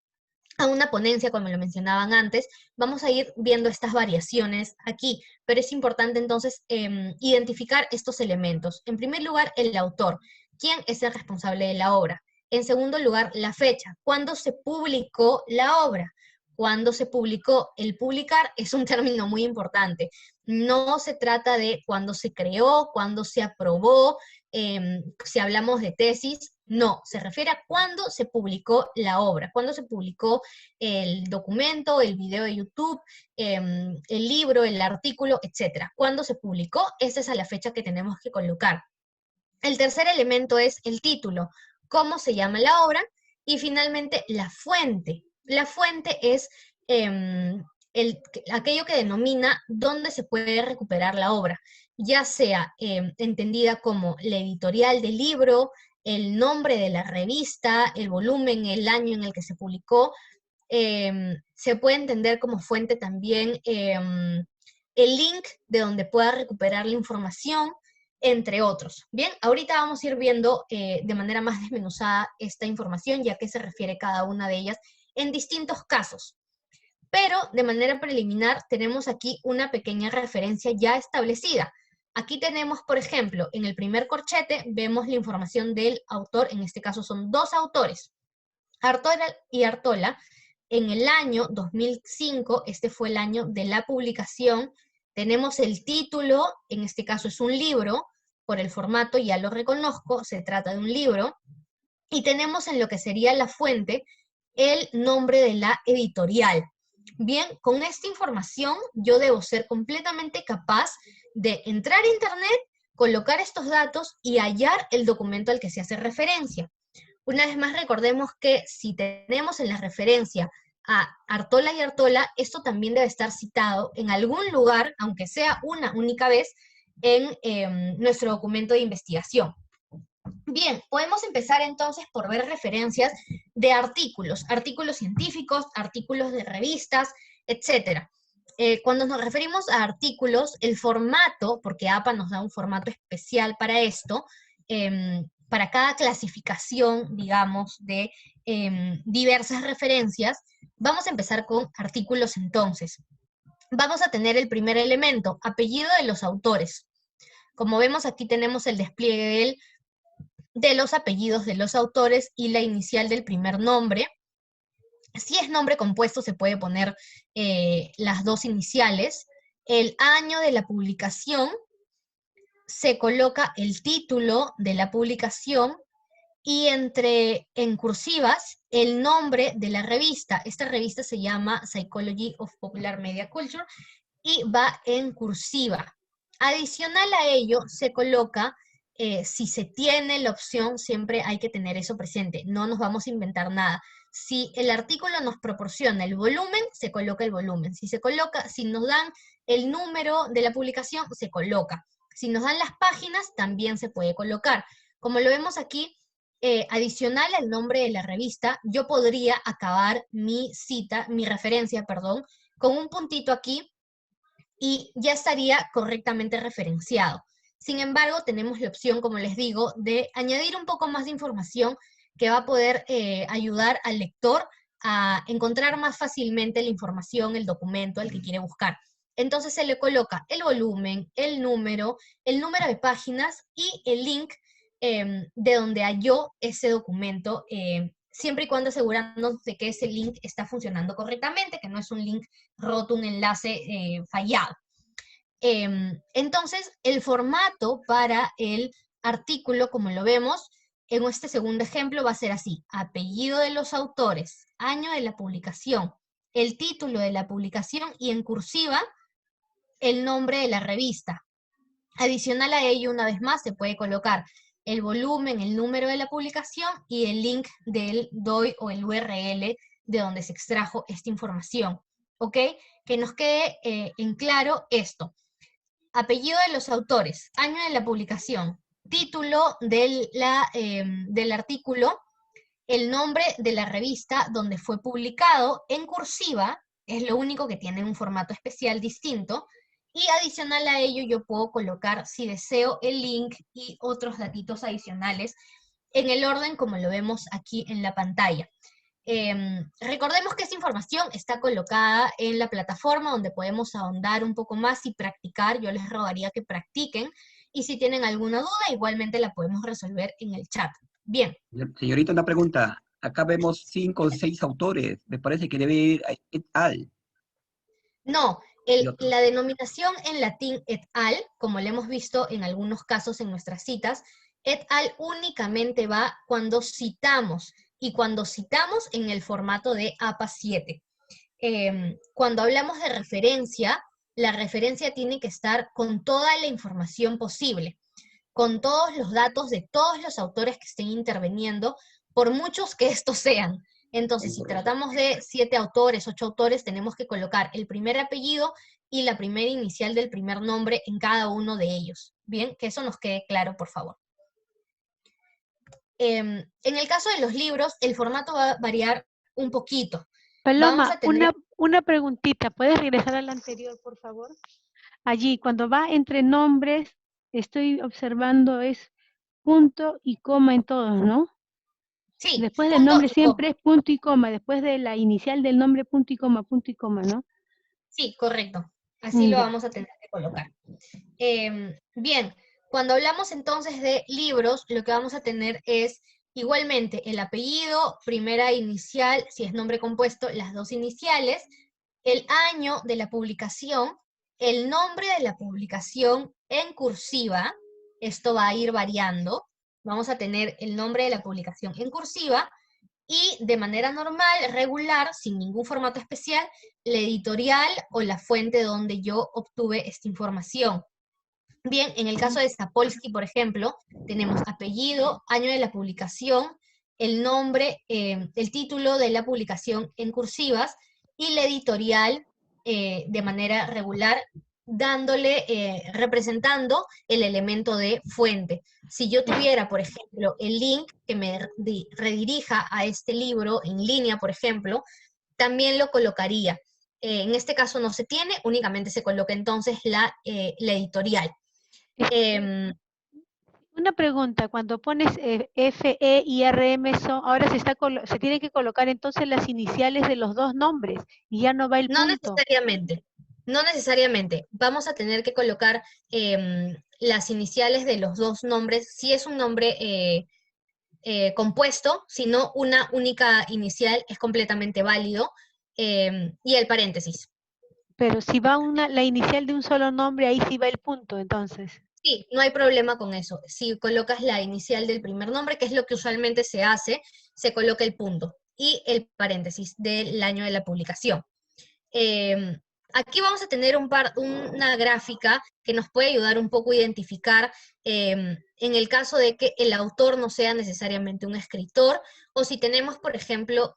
a una ponencia, como lo mencionaban antes, vamos a ir viendo estas variaciones aquí, pero es importante entonces identificar estos elementos. En primer lugar, el autor. ¿Quién es el responsable de la obra? En segundo lugar, la fecha. ¿Cuándo se publicó la obra? ¿Cuándo se publicó? El publicar es un término muy importante. No se trata de cuándo se creó, cuándo se aprobó. Si hablamos de tesis, No, se refiere a cuándo se publicó la obra, cuándo se publicó el documento, el video de YouTube, el libro, el artículo, etcétera. Cuándo se publicó, esa es a la fecha que tenemos que colocar. El tercer elemento es el título, cómo se llama la obra, y finalmente la fuente. La fuente es aquello que denomina dónde se puede recuperar la obra, ya sea entendida como la editorial del libro, el nombre de la revista, el volumen, el año en el que se publicó. Se puede entender como fuente también el link de donde pueda recuperar la información, entre otros. Bien, ahorita vamos a ir viendo de manera más desmenuzada esta información, ya que se refiere cada una de ellas en distintos casos. Pero de manera preliminar tenemos aquí una pequeña referencia ya establecida. Aquí tenemos, por ejemplo, en el primer corchete vemos la información del autor, en este caso son dos autores, Artola y Artola. En el año 2005, este fue el año de la publicación, tenemos el título, en este caso es un libro, por el formato ya lo reconozco, se trata de un libro, y tenemos en lo que sería la fuente el nombre de la editorial. Bien, con esta información yo debo ser completamente capaz de entrar a internet, colocar estos datos y hallar el documento al que se hace referencia. Una vez más recordemos que si tenemos en la referencia a Artola y Artola, esto también debe estar citado en algún lugar, aunque sea una única vez, en nuestro documento de investigación. Bien, podemos empezar entonces por ver referencias de artículos científicos, artículos de revistas, etc. Cuando nos referimos a artículos, el formato, porque APA nos da un formato especial para esto, para cada clasificación, digamos, de diversas referencias, vamos a empezar con artículos entonces. Vamos a tener el primer elemento, apellido de los autores. Como vemos, aquí tenemos el despliegue de los apellidos de los autores y la inicial del primer nombre. Si es nombre compuesto, se puede poner las dos iniciales. El año de la publicación, se coloca el título de la publicación y en cursivas el nombre de la revista. Esta revista se llama Psychology of Popular Media Culture y va en cursiva. Adicional a ello se coloca, si se tiene la opción, siempre hay que tener eso presente, no nos vamos a inventar nada. Si el artículo nos proporciona el volumen, se coloca el volumen. Si nos dan el número de la publicación, se coloca. Si nos dan las páginas, también se puede colocar. Como lo vemos aquí, adicional al nombre de la revista, yo podría acabar mi referencia, con un puntito aquí y ya estaría correctamente referenciado. Sin embargo, tenemos la opción, como les digo, de añadir un poco más de información que va a poder ayudar al lector a encontrar más fácilmente la información, el documento al que quiere buscar. Entonces se le coloca el volumen, el número de páginas y el link de donde halló ese documento, siempre y cuando asegurarnos de que ese link está funcionando correctamente, que no es un link roto, un enlace fallado. Entonces, el formato para el artículo, como lo vemos, en este segundo ejemplo va a ser así: apellido de los autores, año de la publicación, el título de la publicación y en cursiva el nombre de la revista. Adicional a ello, una vez más, se puede colocar el volumen, el número de la publicación y el link del DOI o el URL de donde se extrajo esta información. ¿Ok? Que nos quede en claro esto. Apellido de los autores, año de la publicación, título del artículo, el nombre de la revista donde fue publicado en cursiva, es lo único que tiene un formato especial distinto, y adicional a ello yo puedo colocar, si deseo, el link y otros datitos adicionales en el orden como lo vemos aquí en la pantalla. Recordemos que esta información está colocada en la plataforma donde podemos ahondar un poco más y practicar. Yo les rogaría que practiquen y si tienen alguna duda igualmente la podemos resolver en el chat. Bien. Señorita, una pregunta. Acá vemos 5 o 6 autores. Me parece que debe ir et al. No, la denominación en latín et al, como lo hemos visto en algunos casos en nuestras citas, Et al únicamente va cuando citamos, y cuando citamos en el formato de APA 7. Cuando hablamos de referencia, la referencia tiene que estar con toda la información posible, con todos los datos de todos los autores que estén interviniendo, por muchos que estos sean. Entonces, si tratamos de 7 autores, 8 autores, tenemos que colocar el primer apellido y la primera inicial del primer nombre en cada uno de ellos. Bien, que eso nos quede claro, por favor. En el caso de los libros, el formato va a variar un poquito. Vamos Paloma, a tener... una preguntita. ¿Puedes regresar al anterior, por favor? Allí, cuando va entre nombres, estoy observando es punto y coma en todos, ¿no? Sí, Después del punto nombre y coma. siempre es punto y coma. Después de la inicial del nombre, punto y coma, ¿no? Sí, correcto. Así lo Ya. vamos a tener que colocar. Bien, cuando hablamos entonces de libros, lo que vamos a tener es igualmente el apellido, primera inicial, si es nombre compuesto, las 2 iniciales, el año de la publicación, el nombre de la publicación en cursiva, esto va a ir variando, vamos a tener el nombre de la publicación en cursiva, y de manera normal, regular, sin ningún formato especial, la editorial o la fuente donde yo obtuve esta información. Bien, en el caso de Sapolsky, por ejemplo, tenemos apellido, año de la publicación, el nombre, el título de la publicación en cursivas y la editorial de manera regular, dándole, representando el elemento de fuente. Si yo tuviera, por ejemplo, el link que me redirija a este libro en línea, por ejemplo, también lo colocaría. En este caso no se tiene, únicamente se coloca entonces la editorial. Una pregunta, cuando pones F, E y RM, ahora se tiene que colocar entonces las iniciales de los 2 nombres y ya no va el No punto. necesariamente, no necesariamente. Vamos a tener que colocar las iniciales de los 2 nombres, si es un nombre compuesto, si no una única inicial es completamente válido, y el paréntesis. Pero si va la inicial de un solo nombre, ahí sí va el punto, entonces. Sí, no hay problema con eso. Si colocas la inicial del primer nombre, que es lo que usualmente se hace, se coloca el punto y el paréntesis del año de la publicación. Aquí vamos a tener una gráfica que nos puede ayudar un poco a identificar en el caso de que el autor no sea necesariamente un escritor, o si tenemos, por ejemplo,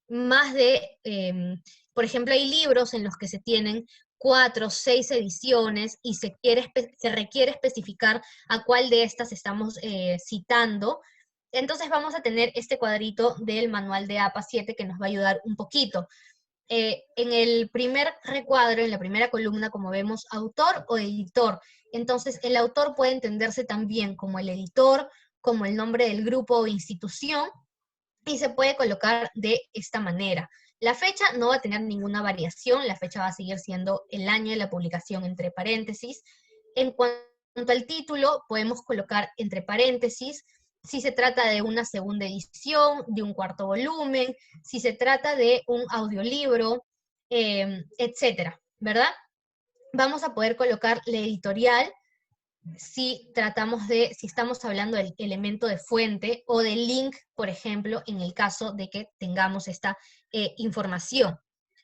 más de, por ejemplo, hay libros en los que se tienen 4, 6 ediciones y se requiere especificar a cuál de estas estamos citando. Entonces vamos a tener este cuadrito del manual de APA 7 que nos va a ayudar un poquito. En el primer recuadro, en la primera columna, como vemos, autor o editor. Entonces, el autor puede entenderse también como el editor, como el nombre del grupo o institución, y se puede colocar de esta manera. La fecha no va a tener ninguna variación, la fecha va a seguir siendo el año de la publicación entre paréntesis. En cuanto al título, podemos colocar entre paréntesis si se trata de una segunda edición, de un cuarto volumen, si se trata de un audiolibro, etcétera, ¿verdad? Vamos a poder colocar la editorial si estamos hablando del elemento de fuente o del link, por ejemplo, en el caso de que tengamos esta información.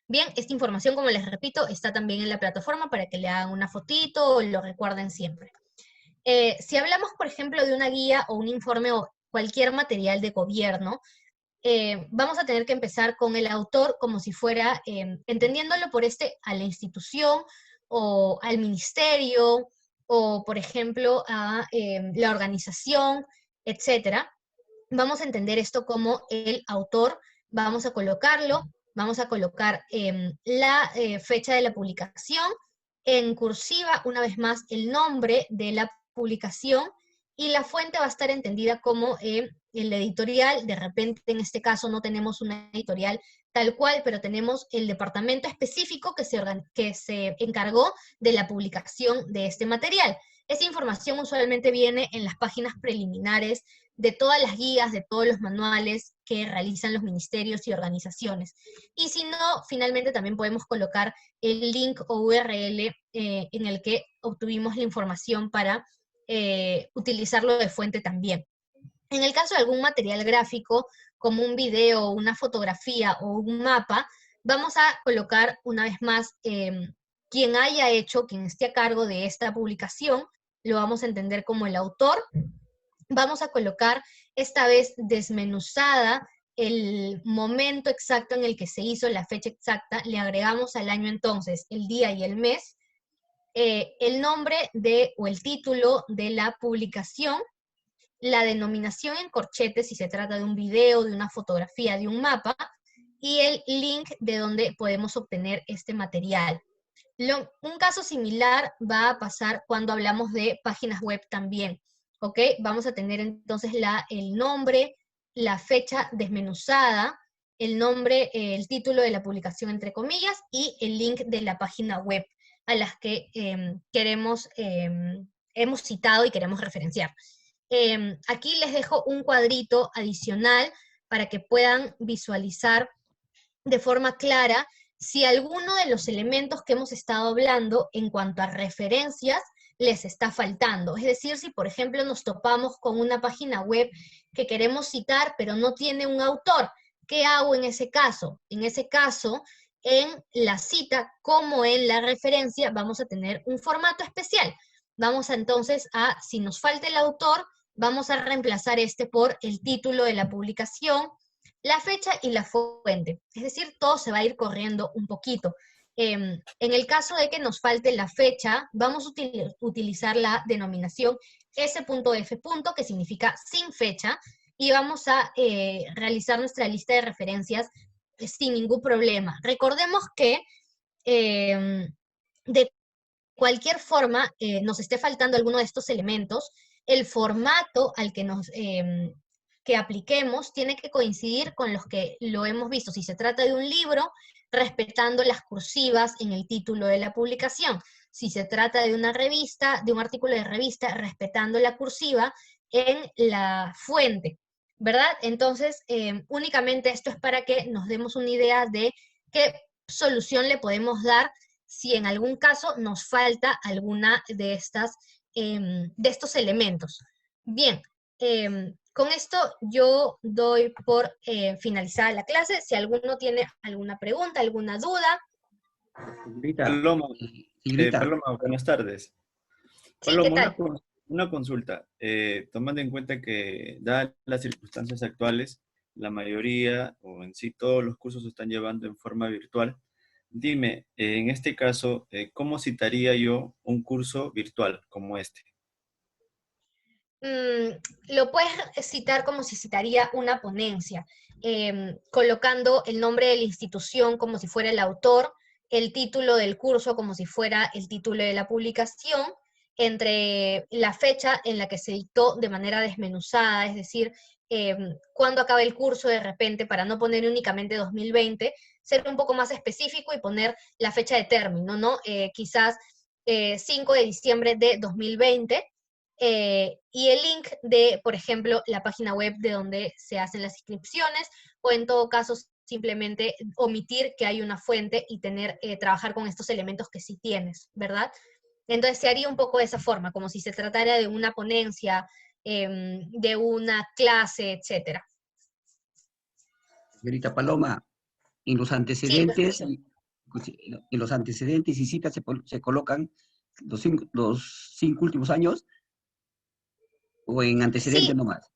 Bien, esta información, como les repito, está también en la plataforma para que le hagan una fotito o lo recuerden siempre. Si hablamos, por ejemplo, de una guía o un informe o cualquier material de gobierno, vamos a tener que empezar con el autor como si fuera, entendiéndolo por a la institución o al ministerio, o por ejemplo a la organización, etcétera. Vamos a entender esto como el autor, vamos a colocarlo, vamos a colocar la fecha de la publicación, en cursiva, una vez más, el nombre de la publicación, y la fuente va a estar entendida como el editorial. De repente, en este caso, no tenemos una editorial tal cual, pero tenemos el departamento específico que se encargó de la publicación de este material. Esta información usualmente viene en las páginas preliminares de todas las guías, de todos los manuales que realizan los ministerios y organizaciones. Y si no, finalmente también podemos colocar el link o URL en el que obtuvimos la información para utilizarlo de fuente también. En el caso de algún material gráfico, como un video, una fotografía o un mapa, vamos a colocar una vez más quien haya hecho, quien esté a cargo de esta publicación, lo vamos a entender como el autor. Vamos a colocar esta vez desmenuzada el momento exacto en el que se hizo, la fecha exacta, le agregamos al año entonces el día y el mes, el nombre o el título de la publicación, la denominación en corchetes si se trata de un video, de una fotografía, de un mapa, y el link de donde podemos obtener este material. Un caso similar va a pasar cuando hablamos de páginas web también, ¿ok? Vamos a tener entonces el nombre, la fecha desmenuzada, el nombre, el título de la publicación entre comillas, y el link de la página web a las que hemos citado y queremos referenciar. Aquí les dejo un cuadrito adicional para que puedan visualizar de forma clara si alguno de los elementos que hemos estado hablando en cuanto a referencias les está faltando. Es decir, si por ejemplo nos topamos con una página web que queremos citar pero no tiene un autor, ¿qué hago en ese caso? En ese caso, en la cita como en la referencia vamos a tener un formato especial. Vamos entonces si nos falta el autor, vamos a reemplazar este por el título de la publicación, la fecha y la fuente. Es decir, todo se va a ir corriendo un poquito. En el caso de que nos falte la fecha, vamos a utilizar la denominación S.F. que significa sin fecha, y vamos a realizar nuestra lista de referencias sin ningún problema. Recordemos que de cualquier forma nos esté faltando alguno de estos elementos, el formato al que apliquemos tiene que coincidir con los que lo hemos visto. Si se trata de un libro, respetando las cursivas en el título de la publicación. Si se trata de una revista, de un artículo de revista, respetando la cursiva en la fuente, ¿verdad? Entonces, únicamente esto es para que nos demos una idea de qué solución le podemos dar si en algún caso nos falta alguna de estos elementos. Bien, con esto yo doy por finalizada la clase. Si alguno tiene alguna pregunta, alguna duda. Paloma, Señorita. Paloma, buenas tardes. Sí, Paloma, ¿qué tal? una consulta. Tomando en cuenta que, dadas las circunstancias actuales, la mayoría, o en sí todos los cursos se están llevando en forma virtual, dime, en este caso, ¿cómo citaría yo un curso virtual como este? Lo puedes citar como si citaría una ponencia, colocando el nombre de la institución como si fuera el autor, el título del curso como si fuera el título de la publicación, entre la fecha en la que se dictó de manera desmenuzada, es decir, cuándo acaba el curso de repente, para no poner únicamente 2020, ser un poco más específico y poner la fecha de término, ¿no? Quizás 5 de diciembre de 2020, y el link de, por ejemplo, la página web de donde se hacen las inscripciones, o en todo caso simplemente omitir que hay una fuente y trabajar con estos elementos que sí tienes, ¿verdad? Entonces se haría un poco de esa forma, como si se tratara de una ponencia, de una clase, etc. Señorita Paloma, en los Sí, lo antecedentes, escucho. en los antecedentes y citas se colocan los 5 últimos años o en Sí, antecedentes nomás. ¿En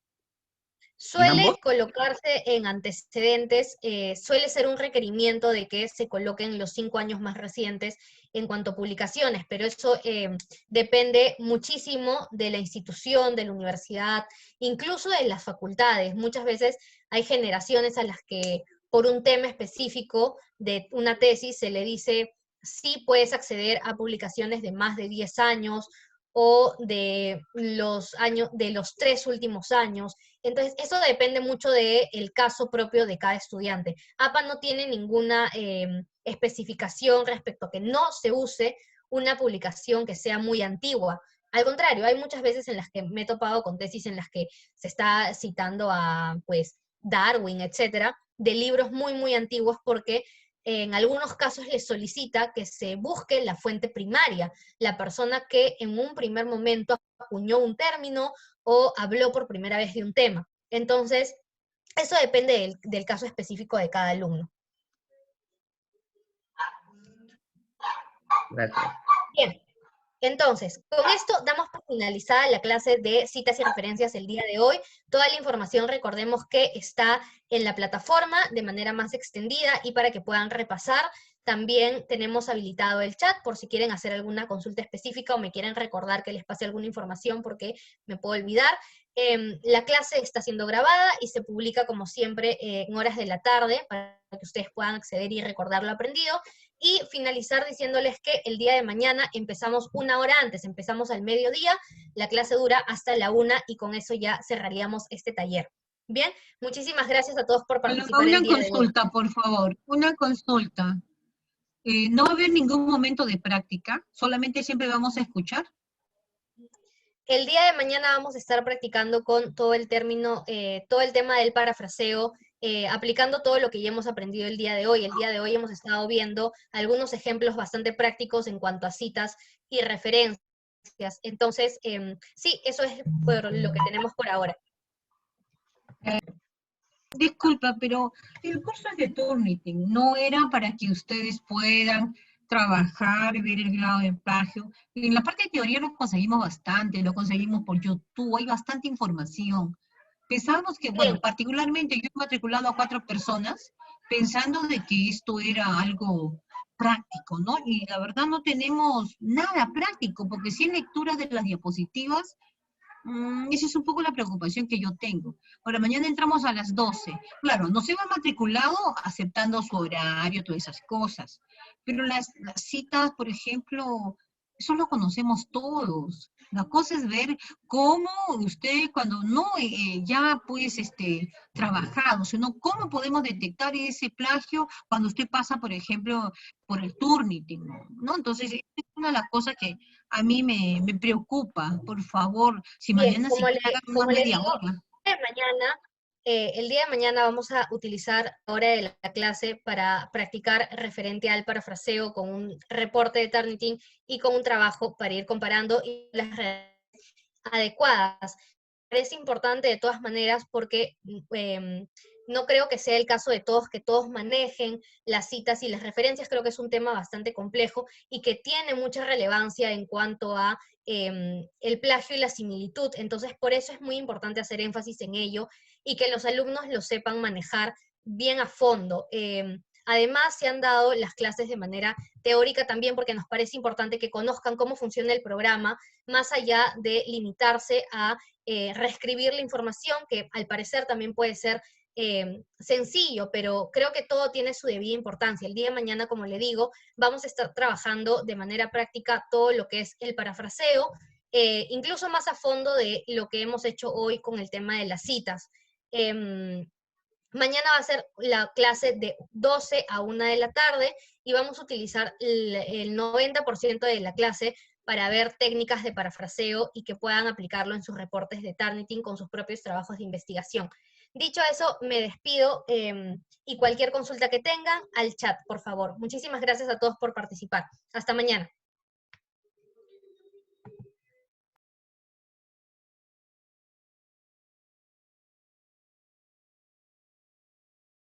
suele ambos? colocarse en antecedentes, suele ser un requerimiento de que se coloquen los 5 años más recientes en cuanto a publicaciones, pero eso depende muchísimo de la institución, de la universidad, incluso de las facultades. Muchas veces hay generaciones a las que por un tema específico de una tesis se le dice sí puedes acceder a publicaciones de más de 10 años o de los 3 últimos años. Entonces, eso depende mucho del caso propio de cada estudiante. APA no tiene ninguna especificación respecto a que no se use una publicación que sea muy antigua. Al contrario, hay muchas veces en las que me he topado con tesis en las que se está citando a, pues, Darwin, etcétera, de libros muy, muy antiguos porque en algunos casos les solicita que se busque la fuente primaria, la persona que en un primer momento acuñó un término o habló por primera vez de un tema. Entonces, eso depende del caso específico de cada alumno. Gracias. Bien, entonces, con esto damos por finalizada la clase de citas y referencias el día de hoy. Toda la información, recordemos que está en la plataforma de manera más extendida y para que puedan repasar. También tenemos habilitado el chat por si quieren hacer alguna consulta específica o me quieren recordar que les pase alguna información porque me puedo olvidar. La clase está siendo grabada y se publica como siempre en horas de la tarde para que ustedes puedan acceder y recordar lo aprendido. Y finalizar diciéndoles que el día de mañana empezamos una hora antes, empezamos al mediodía, la clase dura hasta la 1 y con eso ya cerraríamos este taller. Bien, muchísimas gracias a todos por participar el Una día de hoy. consulta, por favor, una consulta. ¿No va a haber ningún momento de práctica? ¿Solamente siempre vamos a escuchar? El día de mañana vamos a estar practicando con todo el término, todo el tema del parafraseo, aplicando todo lo que ya hemos aprendido el día de hoy. El día de hoy hemos estado viendo algunos ejemplos bastante prácticos en cuanto a citas y referencias. Entonces, sí, eso es por lo que tenemos por ahora. Disculpa, pero el curso es de Turnitin, no era para que ustedes puedan trabajar, ver el grado de plagio. En la parte de teoría lo conseguimos bastante, lo conseguimos por YouTube, hay bastante información. Pensábamos que, bueno, Bien. particularmente yo he matriculado a 4 personas pensando de que esto era algo práctico, ¿no? Y la verdad no tenemos nada práctico, porque si hay lectura de las diapositivas, esa es un poco la preocupación que yo tengo. Ahora, mañana entramos a las 12. Claro, nos hemos matriculado aceptando su horario, todas esas cosas. Pero las citas, por ejemplo, eso lo conocemos todos. La cosa es ver cómo usted, cuando no ya pues trabajado, sino cómo podemos detectar ese plagio cuando usted pasa, por ejemplo, por el Turnitin, ¿no? Entonces, es una de las cosas que a mí me preocupa. Por favor, si Bien, mañana siquiera hagan una como le media digo, hora. el día de mañana vamos a utilizar la hora de la clase para practicar referente al parafraseo con un reporte de Turnitin y con un trabajo para ir comparando y las redes adecuadas. Es importante de todas maneras porque no creo que sea el caso de todos, que todos manejen las citas y las referencias. Creo que es un tema bastante complejo y que tiene mucha relevancia en cuanto a el plagio y la similitud. Entonces, por eso es muy importante hacer énfasis en ello y que los alumnos lo sepan manejar bien a fondo. Además, se han dado las clases de manera teórica también porque nos parece importante que conozcan cómo funciona el programa, más allá de limitarse a reescribir la información, que al parecer también puede ser sencillo, pero creo que todo tiene su debida importancia. El día de mañana, como le digo, vamos a estar trabajando de manera práctica todo lo que es el parafraseo, incluso más a fondo de lo que hemos hecho hoy con el tema de las citas. Mañana va a ser la clase de 12 a 1 de la tarde y vamos a utilizar el 90% de la clase para ver técnicas de parafraseo y que puedan aplicarlo en sus reportes de Turnitin con sus propios trabajos de investigación. Dicho eso, me despido y cualquier consulta que tengan, al chat, por favor. Muchísimas gracias a todos por participar. Hasta mañana.